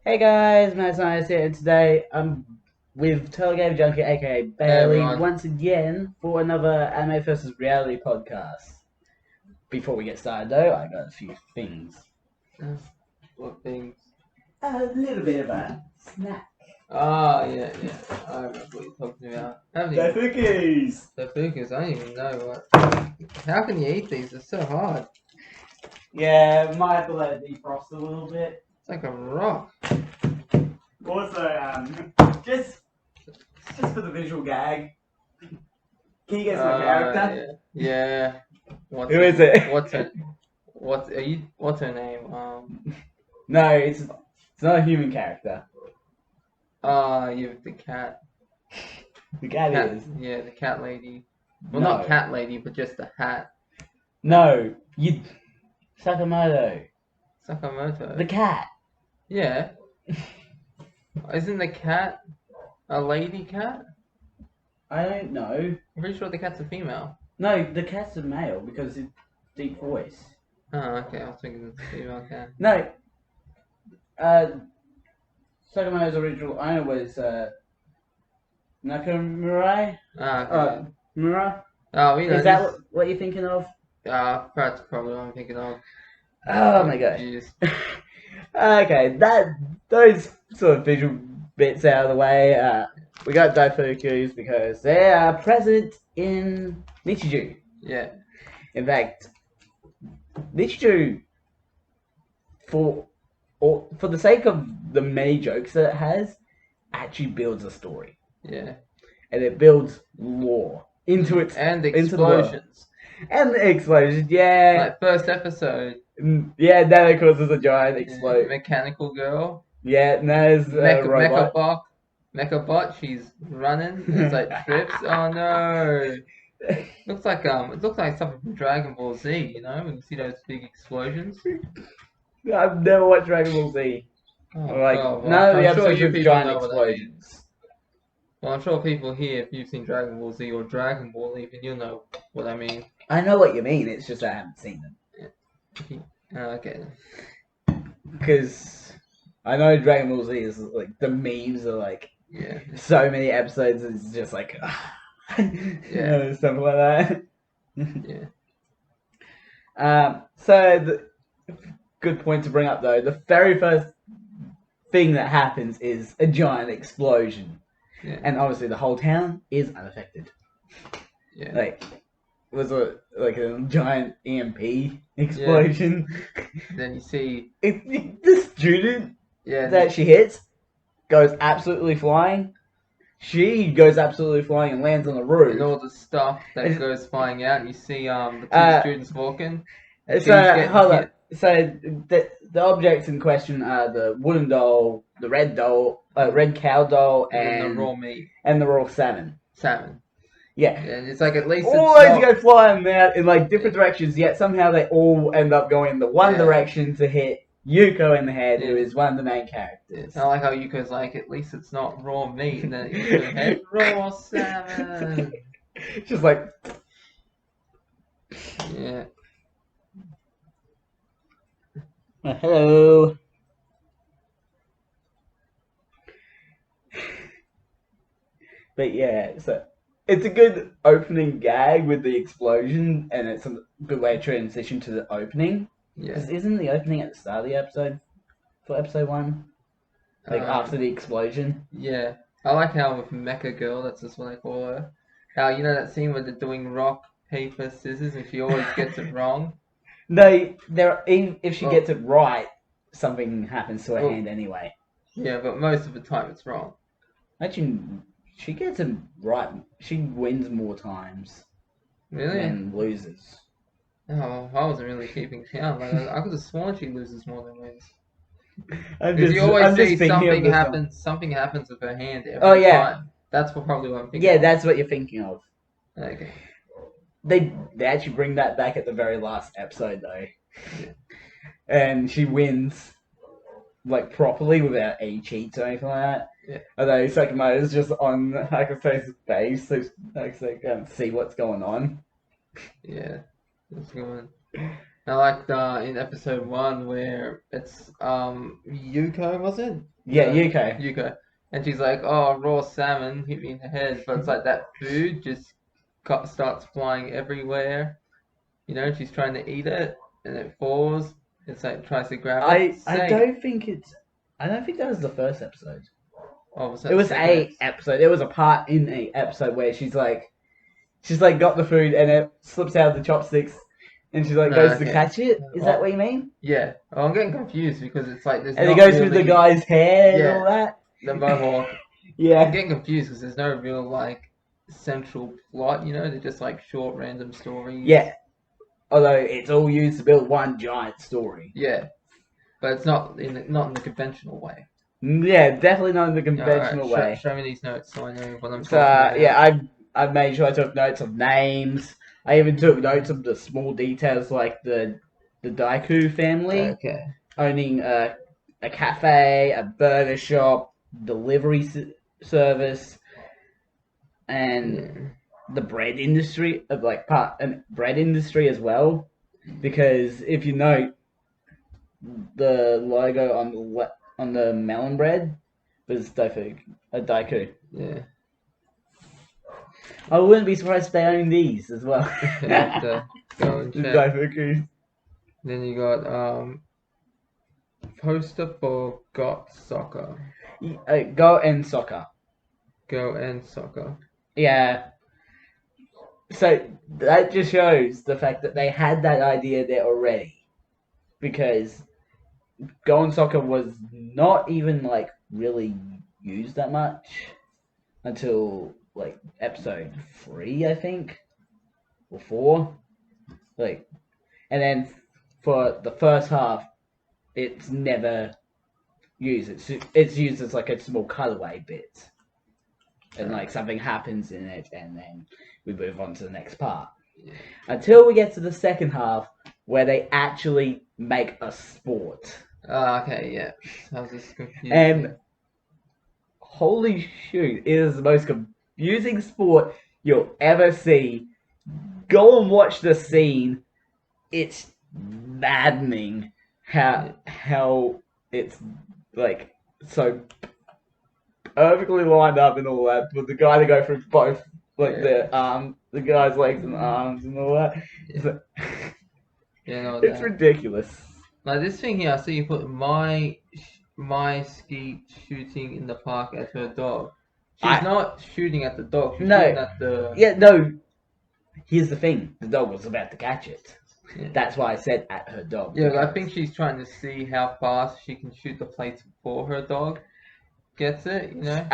Hey guys, Matt's Nice here, and today I'm with Turtle Game Junkie, aka Bailey, everyone. once again for another Anime versus Reality podcast. Before we get started though, I got a few things. What things? A little bit of a snack. Oh, yeah. I remember what you're talking about. The cookies! The fukas, I don't even know what. How can you eat these? They're so hard. Yeah, might have to let it defrost a little bit. It's like a rock. Also, just for the visual gag, can you guess my character? Yeah. Who is it? What's her? What's her name? No, it's not a human character. You the cat. The cat is. Yeah, the cat lady. Well, No. not cat lady, but just the hat. No, you. Sakamoto. Sakamoto. The cat. Yeah. Isn't the cat a lady cat? I don't know. I'm pretty sure the cat's a female. No, the cat's a male because it's deep voice. Oh, okay. I was thinking it's a female cat. No. Sakamoto's original owner was Nakamura. Okay. Mura. Oh, we know Is that what you're thinking of? That's probably what I'm thinking of. Oh my gosh. Jeez. Okay, those sort of visual bits out of the way. We got Daifukus because they are present in Nichijou. Yeah. In fact, Nichijou, for the sake of the many jokes that it has, actually builds a story. Yeah. And it builds lore into its and into the world. explosions. And the explosions, yeah. Like first episode. Yeah, that of course is a giant explosion. Mechanical girl. Yeah, and there's a robot. Mecha bot. She's running. It's like trips. Oh no. Looks like it looks like something from Dragon Ball Z. You know, when you see those big explosions. I've never watched Dragon Ball Z. Oh, Like well, none of the I'm sure episodes you with people giant know what that means. explosions. Well, I'm sure people here, if you've seen Dragon Ball Z or Dragon Ball even, you'll know what I mean. I know what you mean. It's just I haven't seen them. Okay. Because I know Dragon Ball Z is like the memes are like so many episodes. It's just like yeah, something like that. Yeah. So good point to bring up though. The very first thing that happens is a giant explosion, and obviously the whole town is unaffected. Yeah. Like it was a giant EMP explosion. Yeah. Then you see the student that she hits goes absolutely flying. She goes absolutely flying and lands on the roof. And all the stuff that goes flying out. And you see the two students walking. So hold on. So the objects in question are the wooden doll, the red doll, red cow doll, and the raw meat and the raw salmon. Yeah. And it's like at least all those go flying out in like different directions, yet somehow they all end up going in the one direction to hit Yuko in the head, who is one of the main characters. I like how Yuko's like, at least it's not raw meat, and then it hits her head, raw salmon. Just like, yeah. Hello. But yeah, so it's a good opening gag with the explosion, and it's a good way to transition to the opening. Yeah. Because isn't the opening at the start of the episode for episode 1? Like after the explosion? Yeah. I like how with Mecha Girl, that's just what I call her. How, you know that scene where they're doing rock, paper, scissors, and she always gets it wrong? No, if she gets it right, something happens to her hand anyway. Yeah, but most of the time it's wrong. Actually, she gets it right. She wins more times. Really? Than loses. Oh, I wasn't really keeping count. Like, I could have sworn she loses more than wins. Because you always see something happens with her hand every time. That's probably what I'm thinking. Yeah, that's what you're thinking of. Okay. They actually bring that back at the very last episode though. Yeah. And she wins like properly without any cheats or anything like that. Yeah. Although Sakamoto's just on Hakuse's face, so Hakuse can't see what's going on. Yeah. What's going on? I liked in episode 1 where it's Yuko, was it? Yeah, No, Yuko. Yuko. And she's like, oh, raw salmon hit me in the head. But it's like that food just starts flying everywhere. You know, she's trying to eat it and it falls. It's like tries to grab it. I don't think that was the first episode. Oh, was that It was second a episode. There was a part in a episode where she's like got the food and it slips out of the chopsticks, and she like goes to catch it. Is that what you mean? Yeah. Oh, I'm getting confused because it's like there's And it goes through the guy's hair and all that. The mohawk. Yeah. I'm getting confused because there's no real like central plot. You know, they're just like short random stories. Yeah. Although it's all used to build one giant story. Yeah. But it's not in the conventional way. Yeah, definitely not in the conventional way. Show me these notes so I know what I'm talking about. Yeah, I made sure I took notes of names. I even took notes of the small details like the Daiku family owning a cafe, a burger shop, delivery service, and the bread industry bread industry as well. Because if you note, the logo on the melon bread was Daiku. Yeah. I wouldn't be surprised if they own these as well. Go and check. Daifuku. Then you got poster for Got Soccer. Go and Soccer. Go and Soccer. Yeah. So that just shows the fact that they had that idea there already. Because Go and Soccer was not even like really used that much until like episode 3, I think, or 4. And then for the first half, it's never used. It's used as like a small cutaway bit, and like something happens in it, and then we move on to the next part. Yeah. Until we get to the second half, where they actually make a sport. Okay, yeah. I was just confused. And holy shoot, it is the most confusing sport you'll ever see. Go and watch the scene. It's maddening how it's like so perfectly lined up and all that, with the guy to go through both the guy's legs and arms and all that. It's ridiculous. Like this thing here, I see you put my ski shooting in the park at her dog. She's not shooting at the dog. She's shooting at the. Yeah, no. Here's the thing: the dog was about to catch it. Yeah. That's why I said at her dog. Yeah, but I think she's trying to see how fast she can shoot the plates before her dog gets it. You know.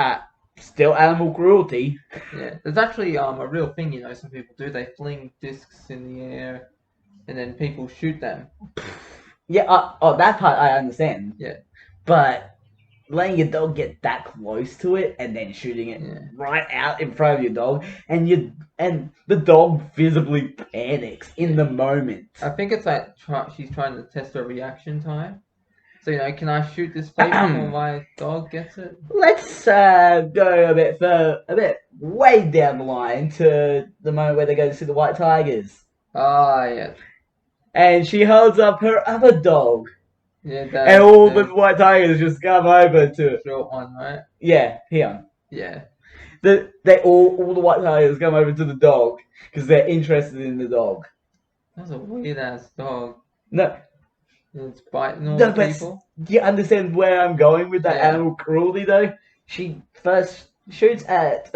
Still animal cruelty. Yeah, there's actually a real thing. You know, some people do. They fling discs in the air, and then people shoot them. Yeah. That part I understand. Yeah. But letting your dog get that close to it and then shooting it right out in front of your dog, and the dog visibly panics in the moment. I think it's like she's trying to test her reaction time. So, you know, can I shoot this plate before my dog gets it? Let's go a bit way down the line to the moment where they go to see the white tigers. Ah, yeah. And she holds up her other dog. Yeah, and all the white tigers just come over to it. Short one, right? Yeah, here. Yeah. All the white tigers come over to the dog because they're interested in the dog. That's a weird ass dog. No. It's biting all the people. Do you understand where I'm going with that animal cruelty though? She first shoots at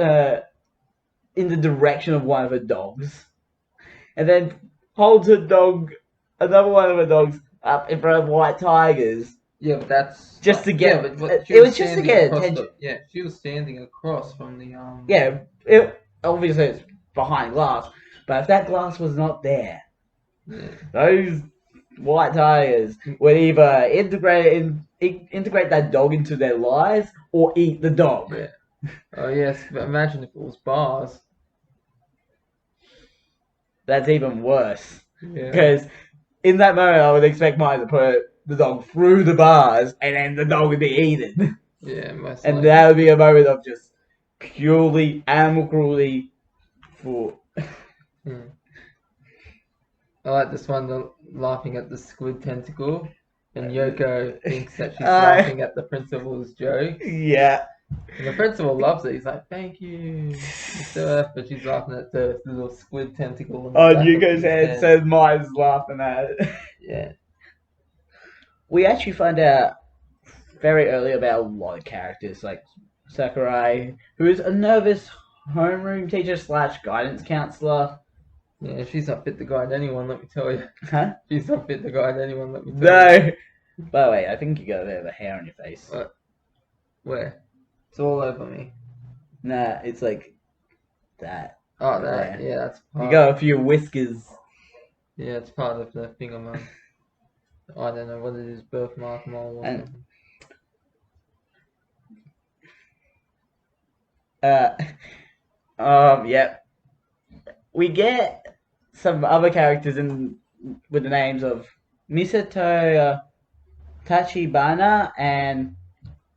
in the direction of one of her dogs, and then holds another one of her dogs up in front of white tigers. Yeah, but that's just to get. It was just to get attention. She was standing across from the Yeah, obviously it's behind glass, but if that glass was not there, those white tigers would either integrate that dog into their lives or eat the dog. Yeah. Oh yes, but imagine if it was bars. That's even worse. Yeah. Because in that moment, I would expect mine to put the dog through the bars, and then the dog would be eaten. Yeah, most and likely. that would be a moment of just purely animal cruelty for. I like this one, laughing at the squid tentacle, and Yoko thinks that she's laughing at the principal's jokes. Yeah. And the principal loves it. He's like, "Thank you, Mr. F," but she's laughing at the little squid tentacle on the On back of Yuko's his head head. says mine's laughing at it. Yeah. We actually find out very early about a lot of characters, like Sakurai, who is a nervous homeroom teacher slash guidance counselor. Yeah, she's not fit to guide anyone, let me tell you. Huh? She's not fit to guide anyone, let me tell you. No. By the way, I think you got a bit of a hair on your face. What? Where? It's all over me. Nah, it's like that. Oh, that. Yeah, that's part. You got a few whiskers. Yeah, it's part of the thing I'm on. I don't know what it is, birthmark mole or And- something. Yep. We get some other characters in with the names of Misato Tachibana and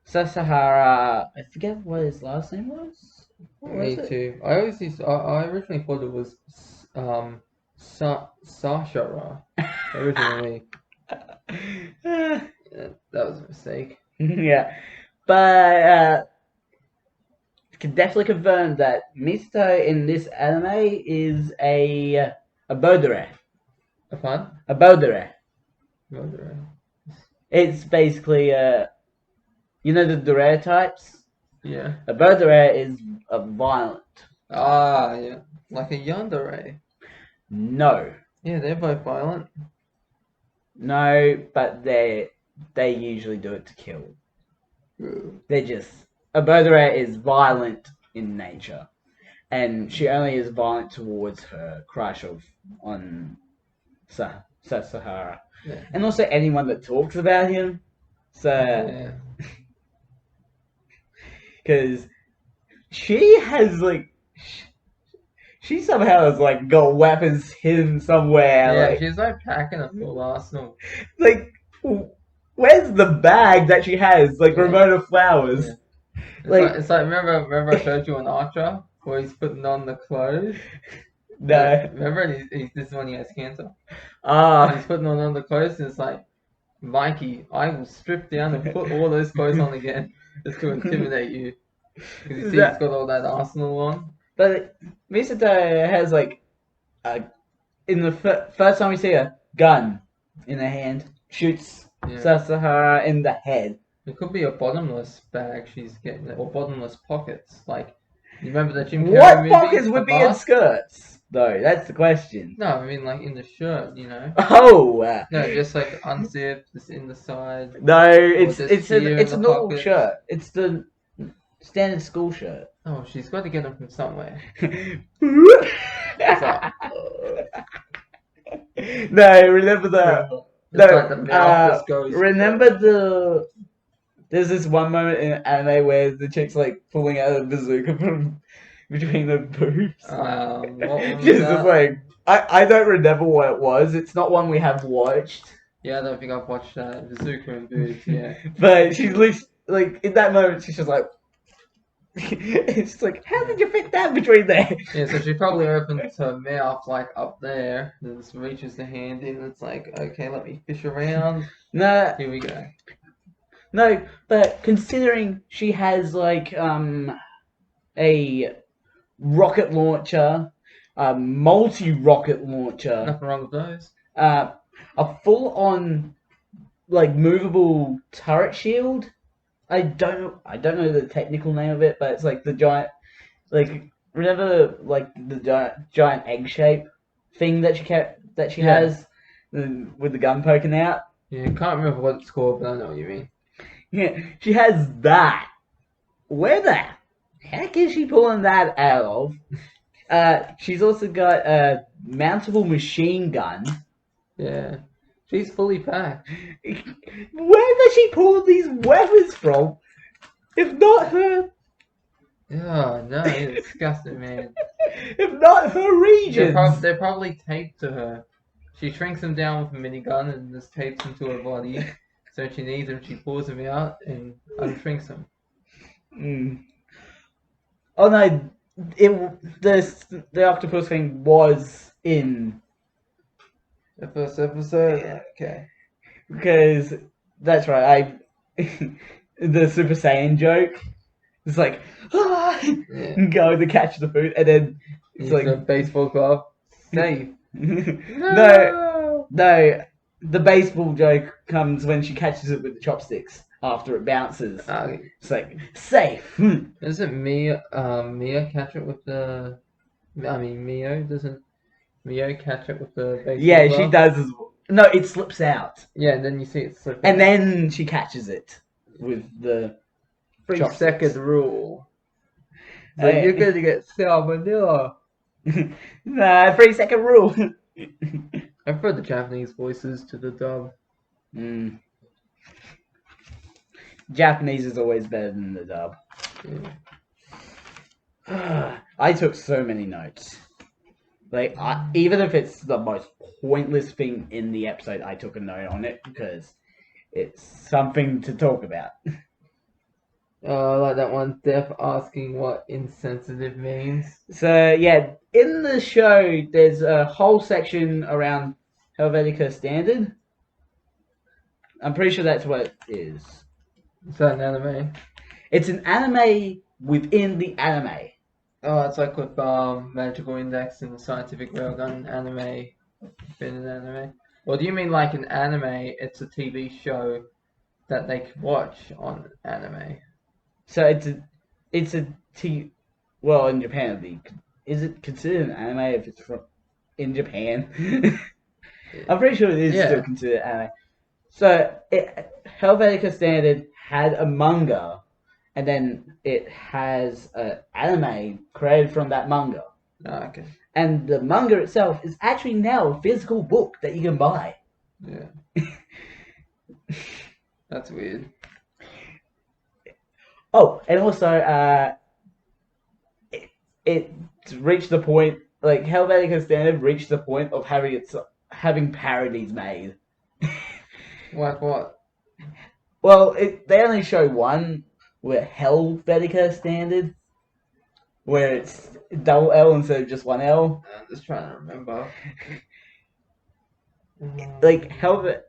Sasahara. I forget what his last name was. What was Me it? too. I always used. I originally thought it was Sashara. Originally, yeah, that was a mistake. Yeah, but can definitely confirm that Misato in this anime is a Bodere. A fun? A Bodere. Murderer. It's basically you know the Dore types. Yeah. A Bodere is a violent. Ah, yeah. Like a yandere. No, Yeah, they're both violent. no, but they usually do it to kill. They're just a Bodere is violent in nature, and she only is violent towards her crush on Sasahara, Yeah. and also anyone that talks about him. So, Yeah. because she has she somehow has got weapons hidden somewhere. Yeah, she's like packing a full arsenal. Like, where's the bag that she has? Like Yeah. Ramona Flowers. Yeah. It's like remember I showed you an Archer where he's putting on the clothes. No. Remember this is when he has cancer. Ah. He's putting on the clothes and it's like, Mikey, I will strip down and put all those clothes on again just to intimidate you. Because you see he's got all that arsenal on. But Misato has in the first time we see a gun in her hand, shoots Sasahara in the head. It could be a bottomless bag she's getting, or bottomless pockets. Like, you remember the Jim Carrey What movie? pockets would be in skirts, though? That's the question. No, I mean like in the shirt, you know. Oh. No, just like unzipped, just in the side. No, it's a normal shirt. It's the standard school shirt. Oh, she's got to get them from somewhere. No, remember that. Like the mouth just goes. Remember there's this one moment in anime where the chick's pulling out a bazooka from between the boobs. What was Just that? I don't remember what it was. It's not one we have watched. Yeah, I don't think I've watched Bazooka and boobs. Yeah. But she's in that moment she's just like. It's like, how did you fit that between there? Yeah, so she probably opens her mouth up there, and just reaches the hand in. And it's like, okay, let me fish around. No. Here we go. No, but considering she has a rocket launcher, a multi-rocket launcher, Nothing wrong with those. a full-on movable turret shield. I don't know the technical name of it, but it's the giant, remember the giant egg shape thing that she has with the gun poking out. Yeah, I can't remember what it's called, but I know what you mean. Yeah, she has that. Where the heck is she pulling that out of? She's also got a mountable machine gun. Yeah. She's fully packed. Where does she pull these weapons from? If not her... Yeah, no, it's disgusting, man. If not her regions. They're probably taped to her. She shrinks them down with a minigun and just tapes them to her body. So if she needs them, she pulls them out and unshrinks them. Mm. Oh no, the octopus thing was in The first episode? Okay. Because that's right. The Super Saiyan joke. It's like Yeah. go to catch the food, and then it's Use a like baseball glove. Safe. no. The baseball joke comes when she catches it with the chopsticks after it bounces. It's like safe. Doesn't Mia catch it with the? I mean, doesn't Mio catch it with the baseball Yeah, glove? she does as well. No, it slips out. Yeah, and then you see it slip And out. then she catches it with the 3-second rule. So Hey. you're gonna get salmonella. Nah, 3-second rule. I prefer the Japanese voices to the dub. Japanese is always better than the dub. Yeah. I took so many notes. Like, even if it's the most pointless thing in the episode, I took a note on it because it's something to talk about. I like that one. Deaf asking what insensitive means. So, yeah, in the show, there's a whole section around Helvetica Standard. I'm pretty sure that's what it is. Is that an anime? It's an anime within the anime. Oh, it's like with Magical Index and Scientific Railgun anime within an anime. Or do you mean like an anime? It's a TV show that they can watch on anime. So well, in Japan it'd be, is it considered an anime if it's from in Japan? I'm pretty sure it is still considered anime. So Helvetica Standard had a manga, and then it has an anime created from that manga. Oh, okay. And the manga itself is actually now a physical book that you can buy. Yeah. That's weird. Oh, and also, it reached the point, like, Helvetica Standard reached the point of having parodies made. Like what? Well, they only show one, where Helvetica Standard, where it's double L instead of just one L. I'm just trying to remember. Like, Helvetica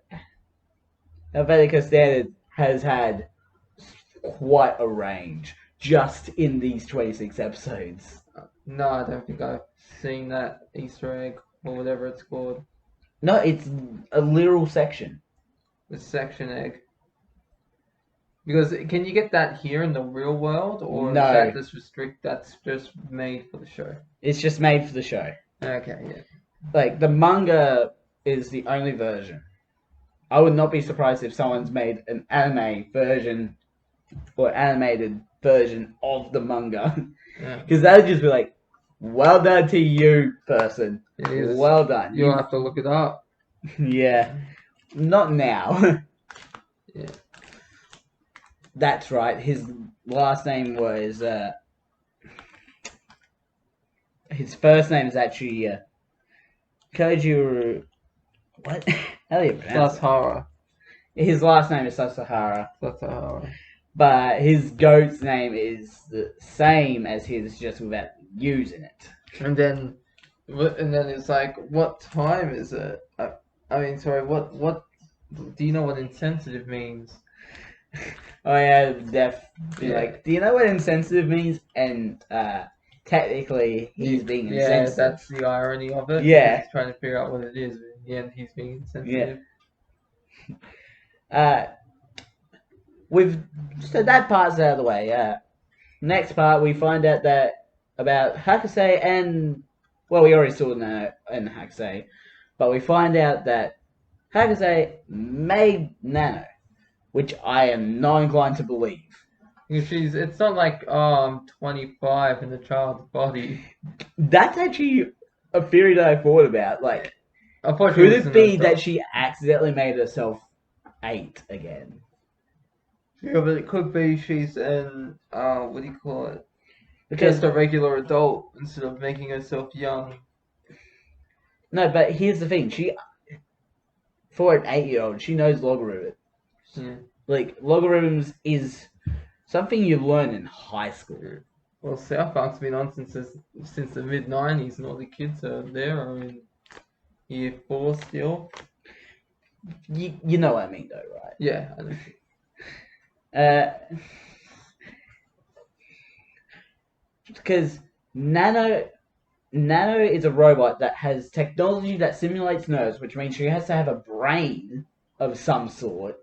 Standard has had quite a range just in these 26 episodes. No, I don't think I've seen that Easter egg or whatever it's called. No, it's a literal section. The section egg. Because can you get that here in the real world, or No. is that that's just made for the show? It's just made for the show. Okay, yeah. Like, the manga is the only version. I would not be surprised if someone's made an anime version or animated version of the manga. Because that would just be like, well done to you, person. It is. Well done. You'll have to look it up. Yeah. Not now. Yeah. That's right. His last name was... his first name is actually... Kojiro... What? How do you pronounce Sasahara. His last name is Sasahara. Sasahara. But his goat's name is the same as his, just without using it. And then it's like, what time is it? I mean, sorry, what do you know what insensitive means? Oh yeah, like, do you know what insensitive means? And technically, he's being insensitive. Yeah, that's the irony of it. Yeah. He's trying to figure out what it is, but in the end, he's being insensitive. Yeah. So that part's out of the way. Next part, we find out that about Hakusei and, well, we already saw that in Hakusei, but we find out that Hakusei made Nano, which I am not inclined to believe. It's not like, I'm 25 in the child's body. That's actually a theory that I thought about. Like, could it be that she accidentally made herself 8 again? Yeah, but it could be she's an, what do you call it? Because Just a regular adult instead of making herself young. No, but here's the thing. For an 8-year-old, she knows logarithms. Yeah. Like, logarithms is something you learn in high school. Well, South Park's been on since the mid-90s, and all the kids are there. I mean, year 4 still. You know what I mean, though, right? Yeah, I know. Because Nano is a robot that has technology that simulates nerves, which means she has to have a brain of some sort.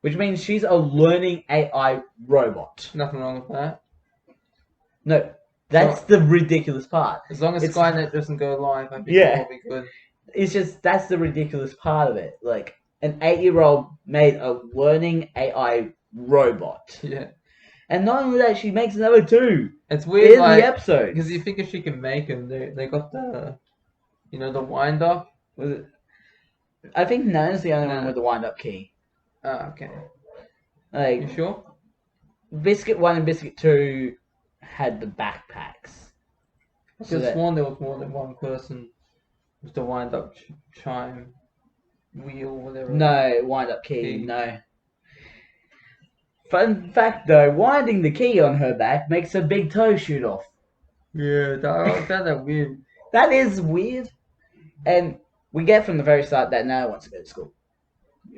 Which means she's a learning AI robot. Nothing wrong with that. No, that's the ridiculous part. As long as It's- Skynet doesn't go live, I think Yeah. it'll be good. It's just that's the ridiculous part of it. Like an 8-year-old made a learning AI robot, Yeah. and not only that, she makes another 2 It's weird, in like, the episode. because you think if she can make them, they got the, the wind up. Was it? I think Nana's the only No. one with the wind-up key. Oh, okay. Like You sure? Biscuit 1 and Biscuit 2 had the backpacks. I So could have that- sworn there was more than one person with the wind up chime wheel, whatever. No wind-up key. Key. No. Fun fact though, winding the key on her back makes her big toe shoot off. Yeah, I found that weird. That is weird. And we get from the very start that Nana wants to go to school.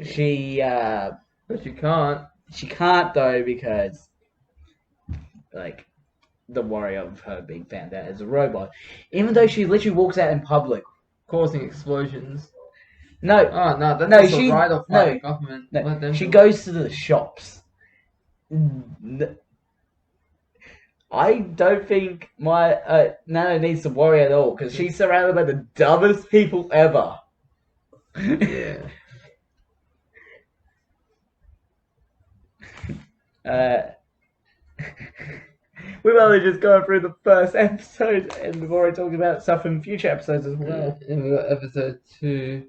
She But you can't. She can't though because like the worry of her being found out as a robot. Even though she literally walks out in public. Causing explosions. No. Oh, no, that's No, just she- a write-off by no, the government. No, Let them she do it. goes to the shops. I don't think my Nana needs to worry at all because she's surrounded by the dumbest people ever. Yeah. We've only just gone through the first episode and we've already talked about stuff in future episodes as well. And we got episode 2.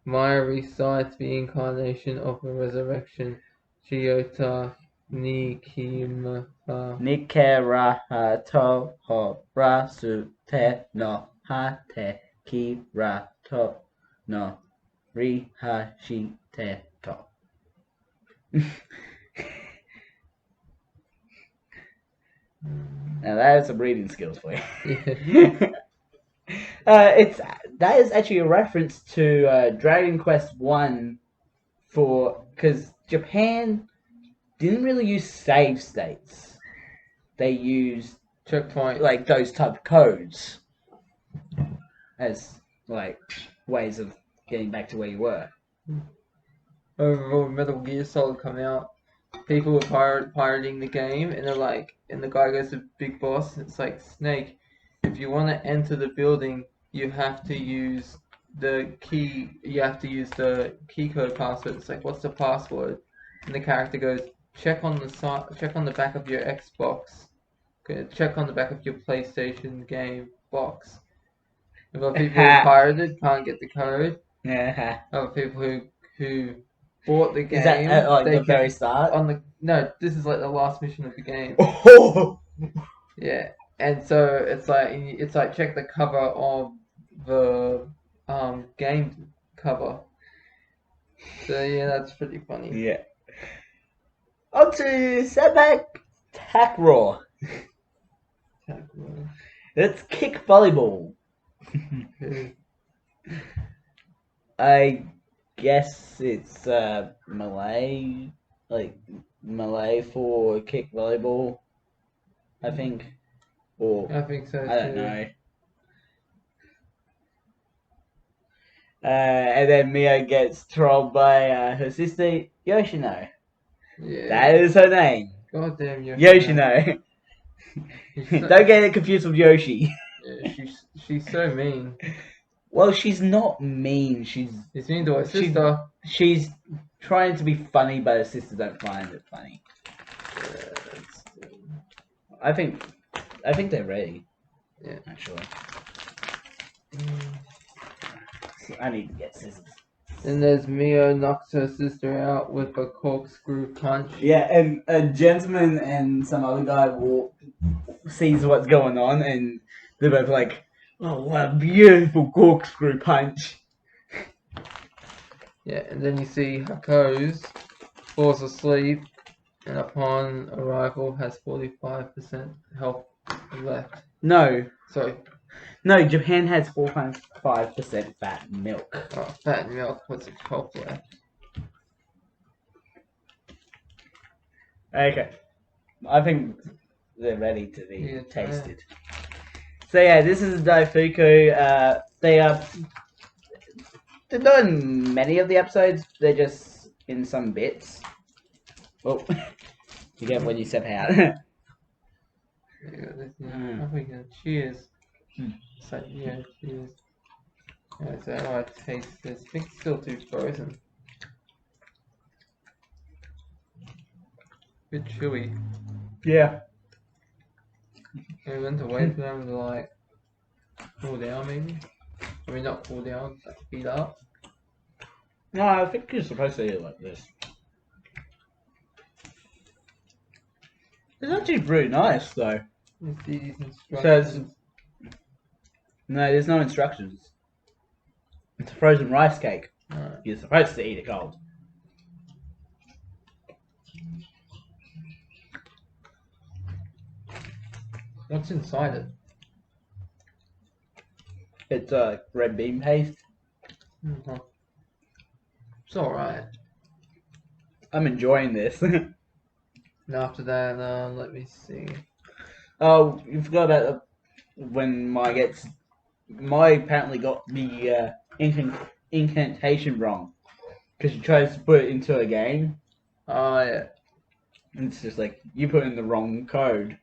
Maya recites the incarnation of the resurrection. Chiota Nikima. Nikera to ho rasu te no hate kirato no rihashite to. Now that is some reading skills for you. That is actually a reference to Dragon Quest 1 because Japan didn't really use save states. They used Checkpoint. like those type of codes as like ways of getting back to where you were. Overall, Metal Gear Solid come out. People were pirating the game, and they're like, and the guy goes to Big Boss. And it's like, Snake, if you want to enter the building, you have to use the key. You have to use the key code password. It's like, what's the password? And the character goes, check on the back of your Xbox. Check on the back of your PlayStation game box. We've got people who pirated, can't get the code. Yeah. Other people who bought the game. Is that at like they the can- very start? No, this is like the last mission of the game. Oh! Yeah, and so it's like check the cover of the game cover. So yeah, that's pretty funny. Yeah. On to Setback Tack Raw. Let's kick volleyball. I guess it's Malay for kick volleyball. I think, or I think so. I don't too. know. And then Mia gets trolled by her sister Yoshino. Yeah. That is her name. Goddamn Yoshino. She's so- Don't get it confused with Yoshi. Yeah, she's so mean. Well, she's not mean. She's She's mean to her sister. she's trying to be funny, but her sister don't find it funny. I think they're ready. Yeah. Actually, I need to get scissors. And there's Mio knocks her sister out with a corkscrew punch. Yeah, and a gentleman and some other guy sees what's going on, and they're both like, "Oh, what a beautiful corkscrew punch!" Yeah, and then you see Hako's falls asleep, and upon arrival has 45% health left. No, Sorry, No, Japan has 4.5% fat milk. Oh, fat milk. What's it called? Yeah. Okay. I think they're ready to be Yeah, tasted. So yeah, this is Daifuku. They're not in many of the episodes. They're just in some bits. Oh, you get when you step out. I think cheers. It's like, yeah, cheers. Yeah, so how I taste this. I think it's still too frozen. Bit chewy. Yeah. Maybe want to wait for them to like cool down, maybe. I mean, not cool down, like heat up. No, I think you're supposed to eat it like this. It's actually pretty nice, though. Let's see these It says, instructions. no, there's no instructions. It's a frozen rice cake. Alright. You're supposed to eat it cold. What's inside it? It's red bean paste. It's alright. I'm enjoying this. And after that, let me see. Oh, you forgot about when my apparently got the incantation wrong because she tries to put it into a game. Oh, yeah. And it's just like you put in the wrong code.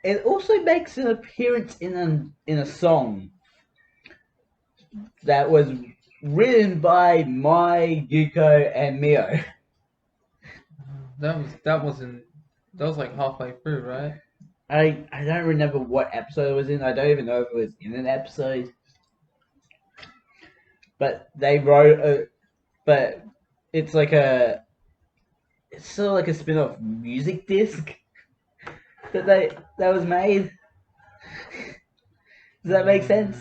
It also makes an appearance in a song that was written by Mai, Yuko, and Mio. That was like halfway through, right? I don't remember what episode it was in. I don't even know if it was in an episode. But they wrote but it's like it's sort of like a spin-off music disc that was made. Does that make sense?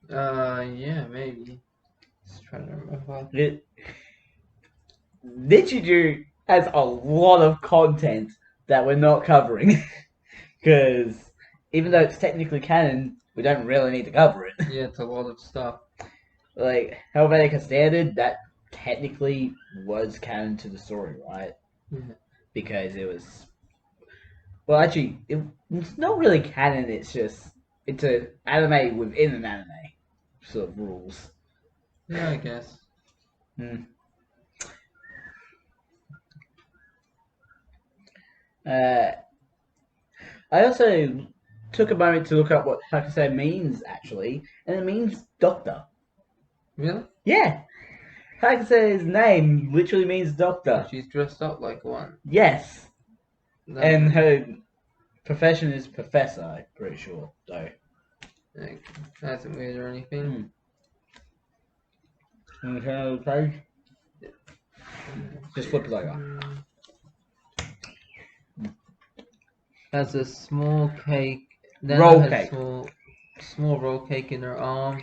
Yeah, maybe. Just trying to remember. Nichijou has a lot of content that we're not covering. Because even though it's technically canon, we don't really need to cover it. Yeah, it's a lot of stuff. Like, Helvetica Standard, that technically was canon to the story, right? Yeah. Because it was... Well, actually, it's not really canon, it's an anime within an anime. Sort of rules. Yeah, I guess. I also took a moment to look up what Hakase means, actually, and it means doctor. Really? Yeah. Hakase's name literally means doctor. She's dressed up like one. Yes. No. And her profession is professor, I'm pretty sure, though. Like, that isn't weird or anything. Can you turn the page? Just flip it over. Has a small cake. Roll cake. Small roll cake in her arm.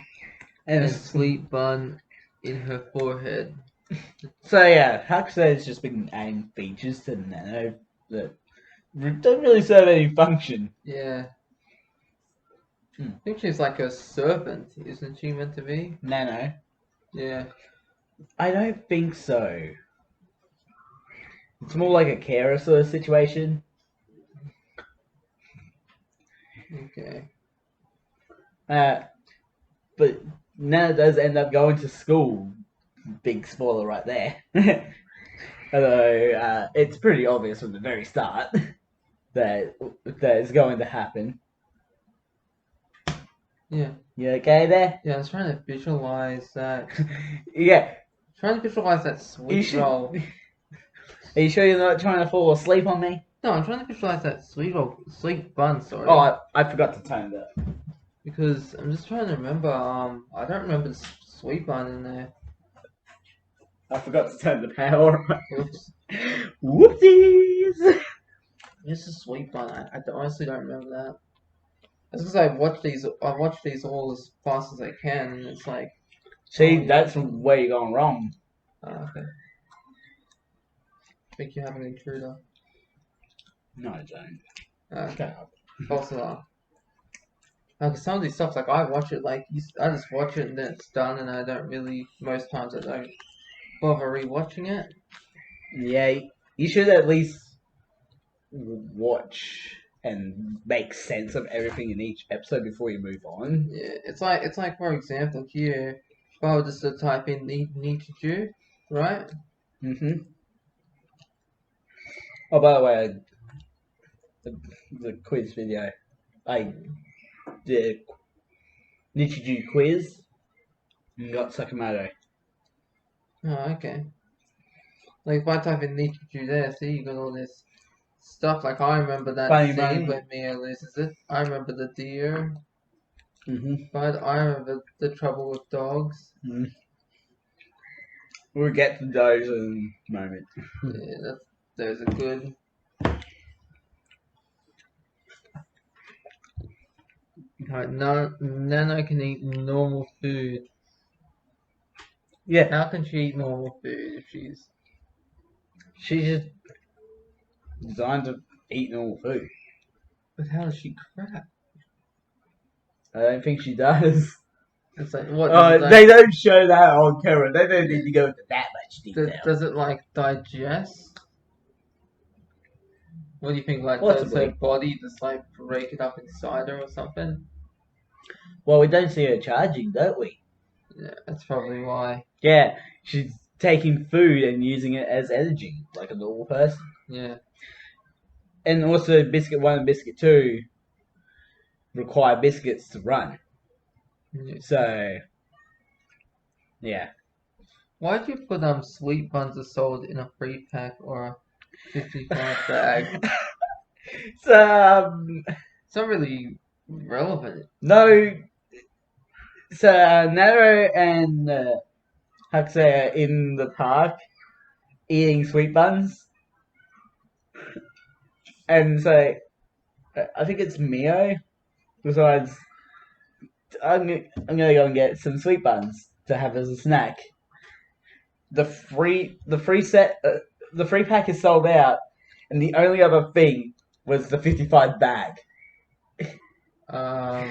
And a sweet bun in her forehead. So yeah, Hakase has just been adding features to Nano that don't really serve any function. Yeah. I think she's like a servant, isn't she meant to be? Nano? Yeah. I don't think so. It's more like a carer sort of situation. Okay. But Nana does end up going to school. Big spoiler right there. Although it's pretty obvious from the very start that is going to happen. Yeah. You okay there? Yeah, I was trying to visualize that. Yeah. Trying to visualize that sweet roll. Are you sure you're not trying to fall asleep on me? No, I'm trying to visualize that sweet bun, sorry. Oh, I forgot to turn that. Because I'm just trying to remember, I don't remember the sweet bun in there. I forgot to turn the power on. Oops. Whoopsies! It's a sweet bun. I honestly don't remember that. It's because I watch these all as fast as I can, and it's like... See, that's where you're going wrong. Oh, okay. I think you have an intruder. No, I don't. Okay. Also, like some of these stuff, like I watch it, like I just watch it and then it's done, and I don't really. Most times, I don't bother rewatching it. Yeah, you should at least watch and make sense of everything in each episode before you move on. Yeah, it's like for example here, if I were just to type in Nichijou, right? Mm-hmm. Oh, by the way, the quiz video, I did Nichijou quiz and got Sakamoto. Oh, okay. Like if I type in Nichijou there, see you got all this stuff. Like I remember that Funny scene moment. when Mia loses it. I remember the deer, Mm-hmm. but I remember the trouble with dogs. Mm-hmm. We'll get to those in a moment. Yeah, those are good. Right, Nano can eat normal food. Yeah, How can she eat normal food if she's? she's just designed to eat normal food. But how does she crap? I don't think she does. It's like what does it They don't show that on camera. They don't need to go into that much detail. does it like digest? What do you think? Like does Possibly. her body just like break it up inside her or something? Well, we don't see her charging, don't we? Yeah, that's probably why. Yeah, she's taking food and using it as energy, like a normal person. Yeah. And also, Biscuit 1 and Biscuit 2 require biscuits to run. Yeah. So, yeah. Why'd you put sweet buns are sold in a 3-pack or a 55 bag? So, It's not really relevant. no. So, Naro and Huxley are in the park eating sweet buns. And so, I think it's Mio decides, I'm gonna go and get some sweet buns to have as a snack. The free pack is sold out, and the only other thing was the 55 bag. How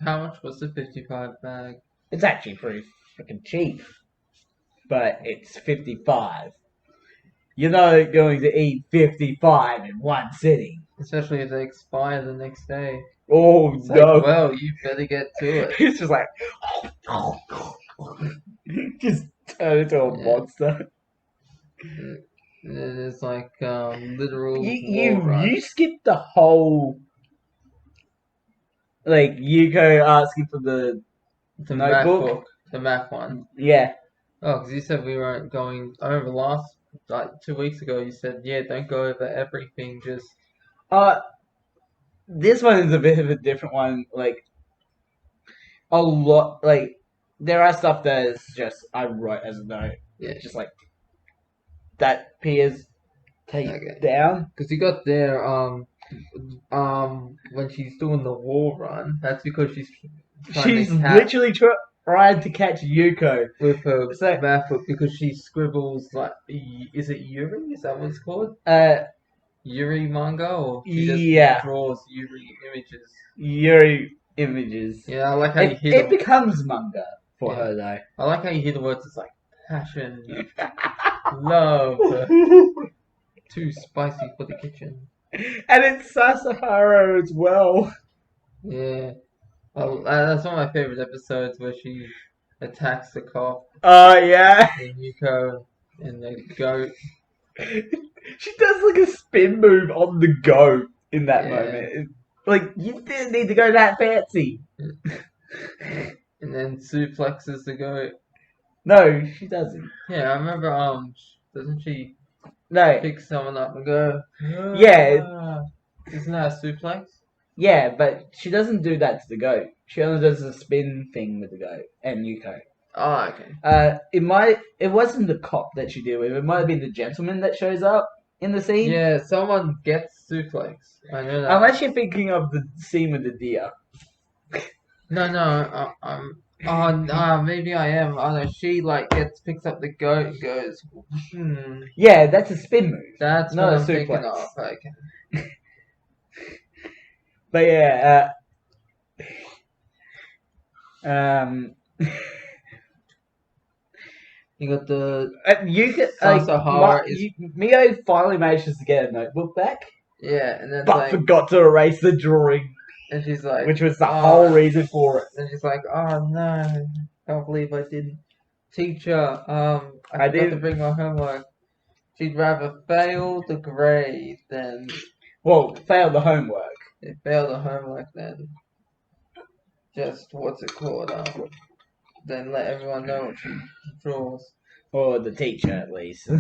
much was the 55 bag? It's actually pretty freaking cheap, but it's 55. You're not going to eat 55 in one sitting. Especially if they expire the next day. Oh It's no! like, well, you better get to it. It's just like just turn into a Yeah. monster. And then there's like literal You skipped the whole like Yuko asking for the the notebook. math book, the math one. Yeah. Oh, because you said we weren't going. I remember like 2 weeks ago, you said, yeah, don't go over everything. Just This one is a bit of a different one. Like a lot. Like there are stuff that is just I wrote as a note. yeah, Just like that appears take okay. down. Because you got there when she's doing the wall run. That's because she's She's literally trying to catch Yuko with her So- math book because she scribbles like, is it Yuri? Is that what it's called? Yuri manga, or she just Yeah. draws Yuri images? Yuri images. Yeah, I like how you It, hear it becomes manga for Yeah. her though. I like how you hear the words. It's like passion, love, too spicy for the kitchen. And it's Sasahara as well. Yeah, that's one of my favorite episodes where she attacks the cop Oh yeah. and Yuko and the goat. She does like a spin move on the go in that Yeah. moment. Like you didn't need to go that fancy. And then suplexes the goat. No, she doesn't. Yeah, I remember. Doesn't she No. pick someone up and go? Yeah. "Ah." Isn't that a suplex? Yeah, but she doesn't do that to the goat. She only does the spin thing with the goat and Yuko. Oh, okay. It wasn't the cop that she did with. It might have been the gentleman that shows up in the scene. Yeah, someone gets suplex. I know that. Unless you're thinking of the scene with the deer. No. Maybe I am. Oh no, she like picks up the goat and goes. Yeah, that's a spin move. That's Not what a I'm thinking suplex. of. Okay. But yeah, um, You got the you could like Sasahara is Mio finally manages to get a notebook back, yeah, and then it's but like, forgot to erase the drawing, and she's like, which was the oh, whole reason for it. and she's like, oh no, can't believe I didn't. Teacher, I I forgot to did. bring my homework. She'd rather fail the grade than Well, failed the homework. fail the homework than just what's it called? Then let everyone know what she draws. Or the teacher, at least.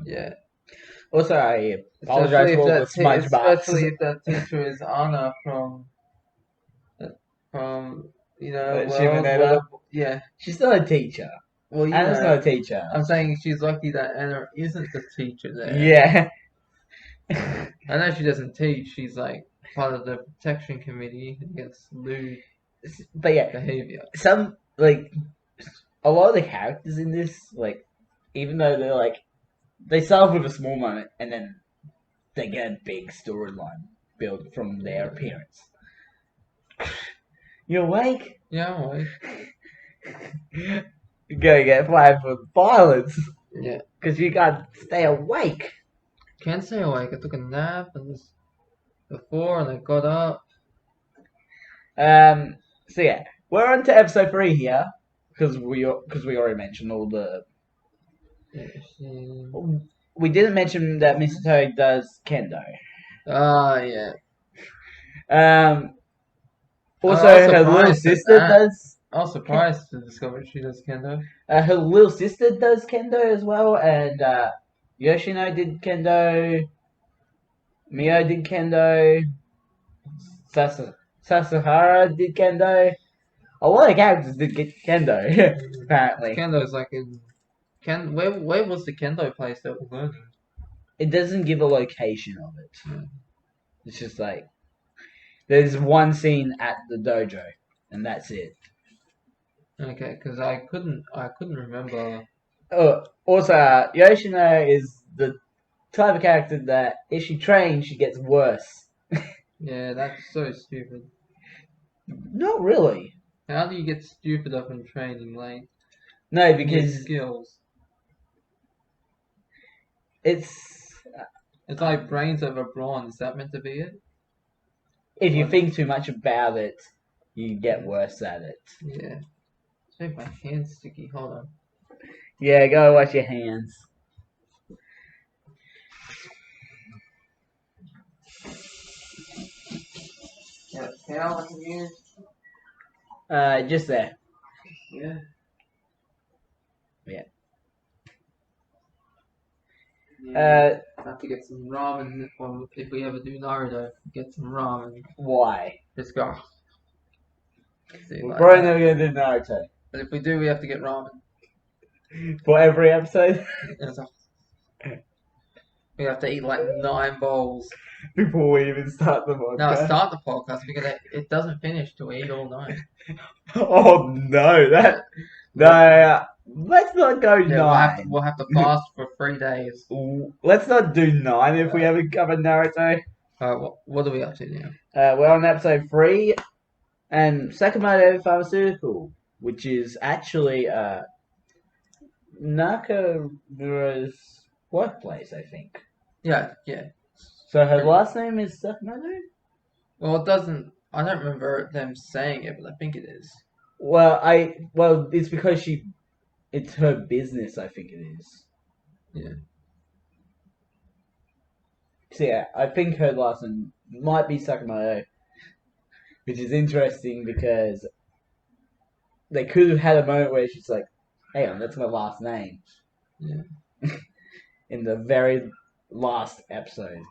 Yeah. Also, I apologize for all the smudge marks. Especially if that teacher is Anna from Shimonetta. yeah. She's not a teacher. Well, Anna's not a teacher. I'm saying she's lucky that Anna isn't the teacher there. Yeah. I know she doesn't teach. She's like part of the protection committee against lewd But yeah, behavior. some like a lot of the characters in this, like, even though they're like, they start off with a small moment and then they get a big storyline built from their appearance. You awake? Yeah, I'm awake. You're gonna get flagged for violence Yeah. because you gotta stay awake. Can't stay awake. I took a nap before and I got up. So yeah, we're on to episode 3 here because we already mentioned all the. We didn't mention that Mr. Toad does kendo. Yeah. Also, I was her little surprised at sister that. does. I was surprised to discover she does kendo. Her little sister does kendo as well, and Yoshino did kendo. Mio did kendo. Sasahara did kendo. A lot of characters did get kendo, apparently. Kendo's like in where was the kendo place that we're learning? It doesn't give a location of it. It's just like there's one scene at the dojo, and that's it. Okay, because I couldn't remember. Also, Yoshino is the type of character that if she trains, she gets worse. Yeah, that's so stupid. Not really. How do you get stupid up in training? Like, No, you need because skills. it's like brains over brawn. Is that meant to be it? if you think too much about it, you get worse at it. Yeah. Make my hands sticky. Hold on. Yeah, go wash your hands. Yeah, towel I can use. Just there. Yeah. Yeah. Yeah. Have to get some ramen if we ever do Naruto. Get some ramen. Why? Just go. We're probably never gonna do Naruto. But if we do, we have to get ramen. For every episode? We have to eat like 9 bowls. Before we even start the podcast. No, start the podcast because it doesn't finish till we eat all 9. Oh no, no. Let's not go 9. We'll have to fast for 3 days. Let's not do 9 if we haven't covered Naruto. What are we up to now? We're on episode 3, and Sakamoto Pharmaceutical, which is actually Nakamura's workplace, I think. Yeah. So her last name is Sakamoto? Well, it doesn't. I don't remember them saying it, but I think it is. Well, it's because it's her business, I think it is. Yeah. So yeah, I think her last name might be Sakamoto, which is interesting because they could have had a moment where she's like, "Hang on, that's my last name." Yeah. In the very last episode.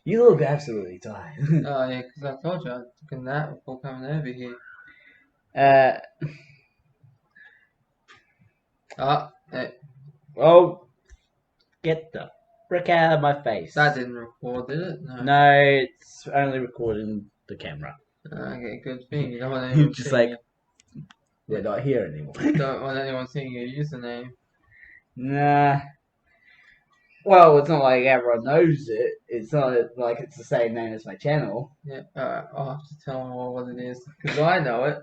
You look absolutely tired. Oh yeah, because I told you I took a nap before coming over here. Hey. Oh, get the frick out of my face. That didn't record, did it? No, it's only recording the camera. Okay, good thing. You don't want anyone Just seeing like, we're not here anymore. Don't want anyone seeing your username. Nah. Well, it's not like everyone knows it. It's not like it's the same name as my channel. Yeah, I'll have to tell them all what it is because I know it.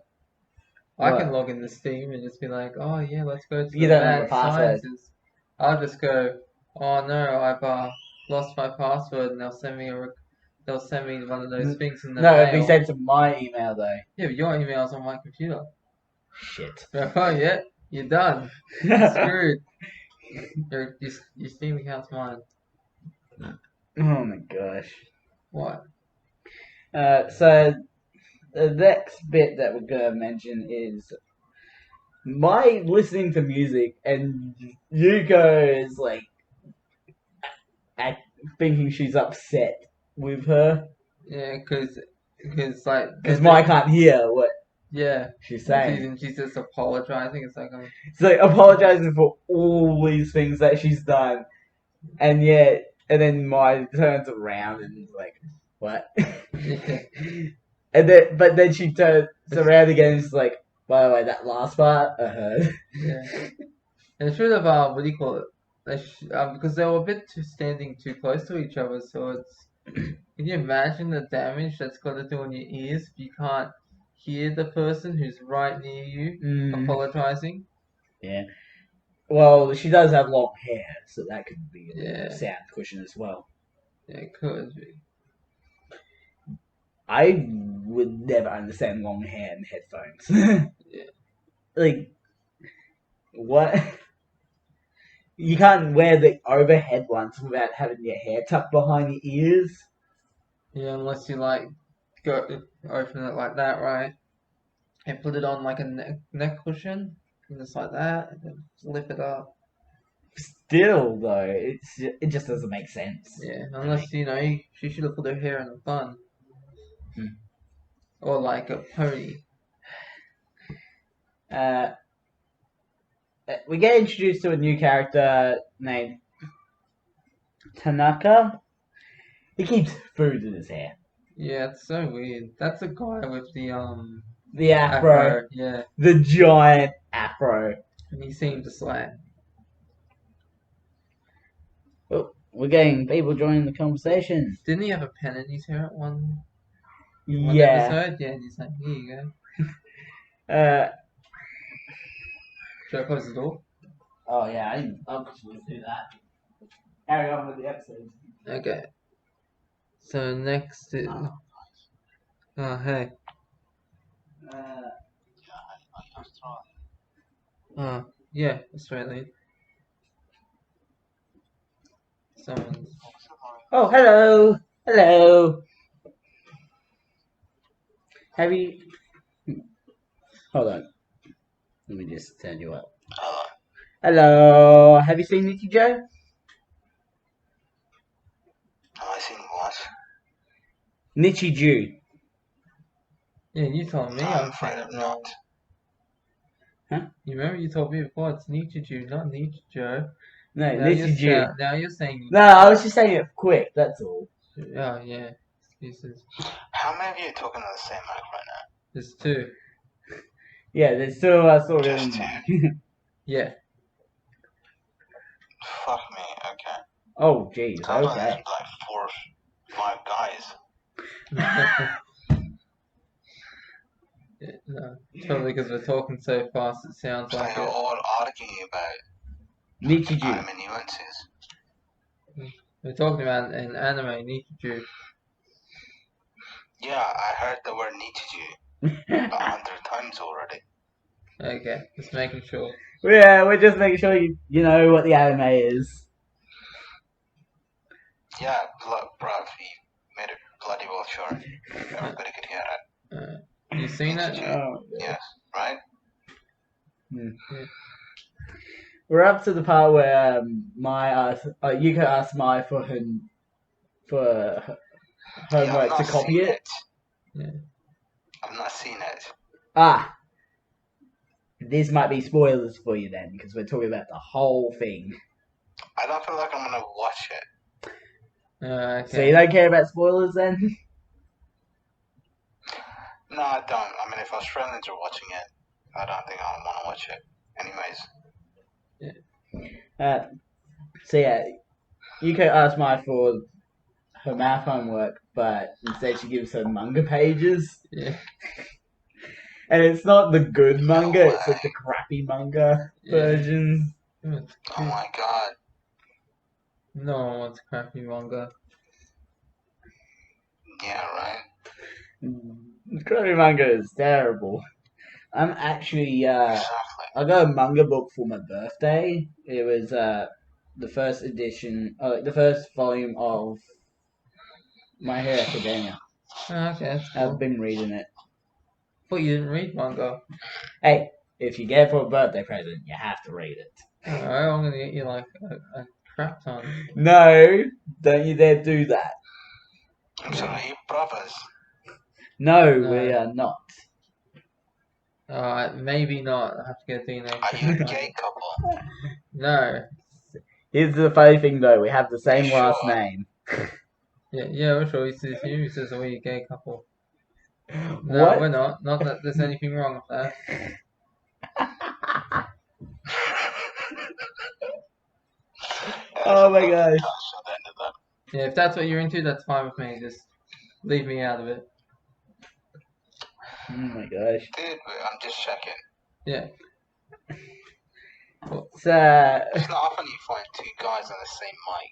I can What? log into Steam and just be like, oh yeah, let's go to You the don't know the mad password. sciences. I'll just go, oh no, I've lost my password, and they'll send me one of those things in the No, it'd be mail. sent to my email though. Yeah, but your email's on my computer. Shit. Oh yeah, you're done. You're screwed. Your Steam account's mine. Oh my gosh. What? So the next bit that we're gonna mention is my listening to music, and Yuko is like act, thinking she's upset with her Yeah, because like because Mai can't hear what yeah, she's and saying. she's just apologizing. It's like It's like apologizing for all these things that she's done, and yet, and then Mai turns around and is like, "What?" yeah. But then she turns around again and is like, "By the way, that last part I heard." Yeah. And it should have, what do you call it? Because they were a bit standing too close to each other, so it's. Can you imagine the damage that's got to do on your ears if you can't hear the person who's right near you apologizing? Yeah. Well, she does have long hair, so that could be a bit of a Yeah, sound cushion as well. yeah, it could be. I would never understand long hair and headphones. Yeah, Like, what? You can't wear the overhead ones without having your hair tucked behind your ears. yeah, unless you like go open it like that, right? And put it on like a neck cushion, and just like that, and then flip it up. Still, though, it just doesn't make sense. Yeah, unless she should have put her hair in a bun Hmm. or like a pony. Uh, we get introduced to a new character named Tanaka. He keeps food in his hair. Yeah, it's so weird. That's a guy with the The afro, afro, yeah, the giant afro. and he seemed to slap. Oh, we're getting people joining the conversation. Didn't he have a pen in his hair at one Yeah. episode? Yeah, and he's like, here you go. Uh, Should I close the door? oh yeah, I'll just do that. Carry on with the episode. Okay. So next is hey. Uh, Yeah, Australian. Someone's oh, hello, hello. Have you? Hold on. Let me just turn you up. Hello. Have you seen Nichijou? Have I seen what? Nichijou. Yeah, you told me I'm I'm afraid saying I'm it wrong. not. Huh? You remember you told me before it's Nichijou, not Nichijou. No, Now Nichijou. now you're saying No, I was just saying it quick. That's all. oh yeah. Excuses. How many of you are talking on the same mic right now? There's two. Yeah, there's still sort of. Just two? Yeah. Fuck me, okay. Oh, jeez. I thought there's Okay. like 4 or 5 guys. Yeah, no, totally because we're talking so fast it sounds So like you're it. all arguing about Nichijou. anime nuances. We're talking about an anime, Nichijou. Yeah, I heard the word Nichijou 100 times already. Okay, just making sure. Yeah, we're just making sure you know what the anime is. Yeah, bruv, you made it bloody well sure. Everybody could hear it. You seen it? Oh, Yes, right? Yeah. we're up to the part where Yuko asked Mai for her Yeah, I've homework not to copy seen it. Yeah. I've not seen it. Ah, this might be spoilers for you then, because we're talking about the whole thing. I don't feel like I'm gonna watch it. Okay. So you don't care about spoilers then? No, I don't. I mean, if Australians are watching it, I don't think I'll want to watch it. Anyways. So yeah, Yuko asked Mai for her math homework, but instead she gives her manga pages. Yeah. And it's not the good manga, it's way. like the crappy manga Yeah. versions. It's Oh cute. my god. No one wants crappy manga. Yeah, right. The crappy manga is terrible. I'm actually, Exactly. I got a manga book for my birthday. It was the first edition, the first volume of My Hero Academia. Oh, okay, that's I've cool. been reading it. But you didn't read manga. Hey, if you get it for a birthday present, you have to read it. Alright, I'm gonna get you like a crap ton. No, don't you dare do that. So are you brothers? No, No. we are not. Maybe not. I have to get DNA. Are you a gay couple? No. Here's the funny thing though, we have the same You last sure? name. Yeah, we're sure he says you. He says, are we a gay couple? No, What? we're not. Not that there's anything wrong with that. Oh my gosh. Touch at the end of that. Yeah, if that's what you're into, that's fine with me. Just leave me out of it. Oh my gosh. Dude, I'm just checking. Yeah. It's, It's not often you find two guys on the same mic.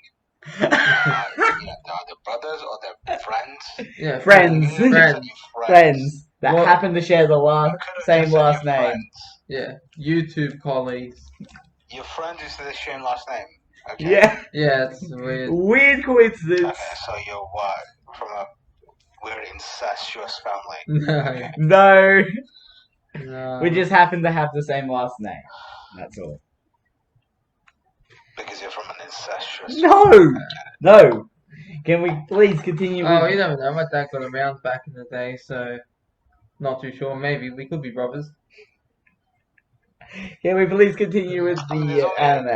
They're brothers or they're friends. Yeah, Friends. You just said you're friends that What? happen to share the You could've same just said last you're name. friends. Yeah, YouTube colleagues. Your friends is the same last name. Okay. Yeah. Yeah, it's weird. Weird coincidence. Okay, so you're what? From a weird incestuous family. No, Okay. No. no. We just happen to have the same last name. That's all. Because you're from an incestuous No! No! Can we please continue Oh, with... you never know. My dad got around back in the day, so not too sure. Maybe we could be brothers. Can we please continue with I mean, the there's only- anime?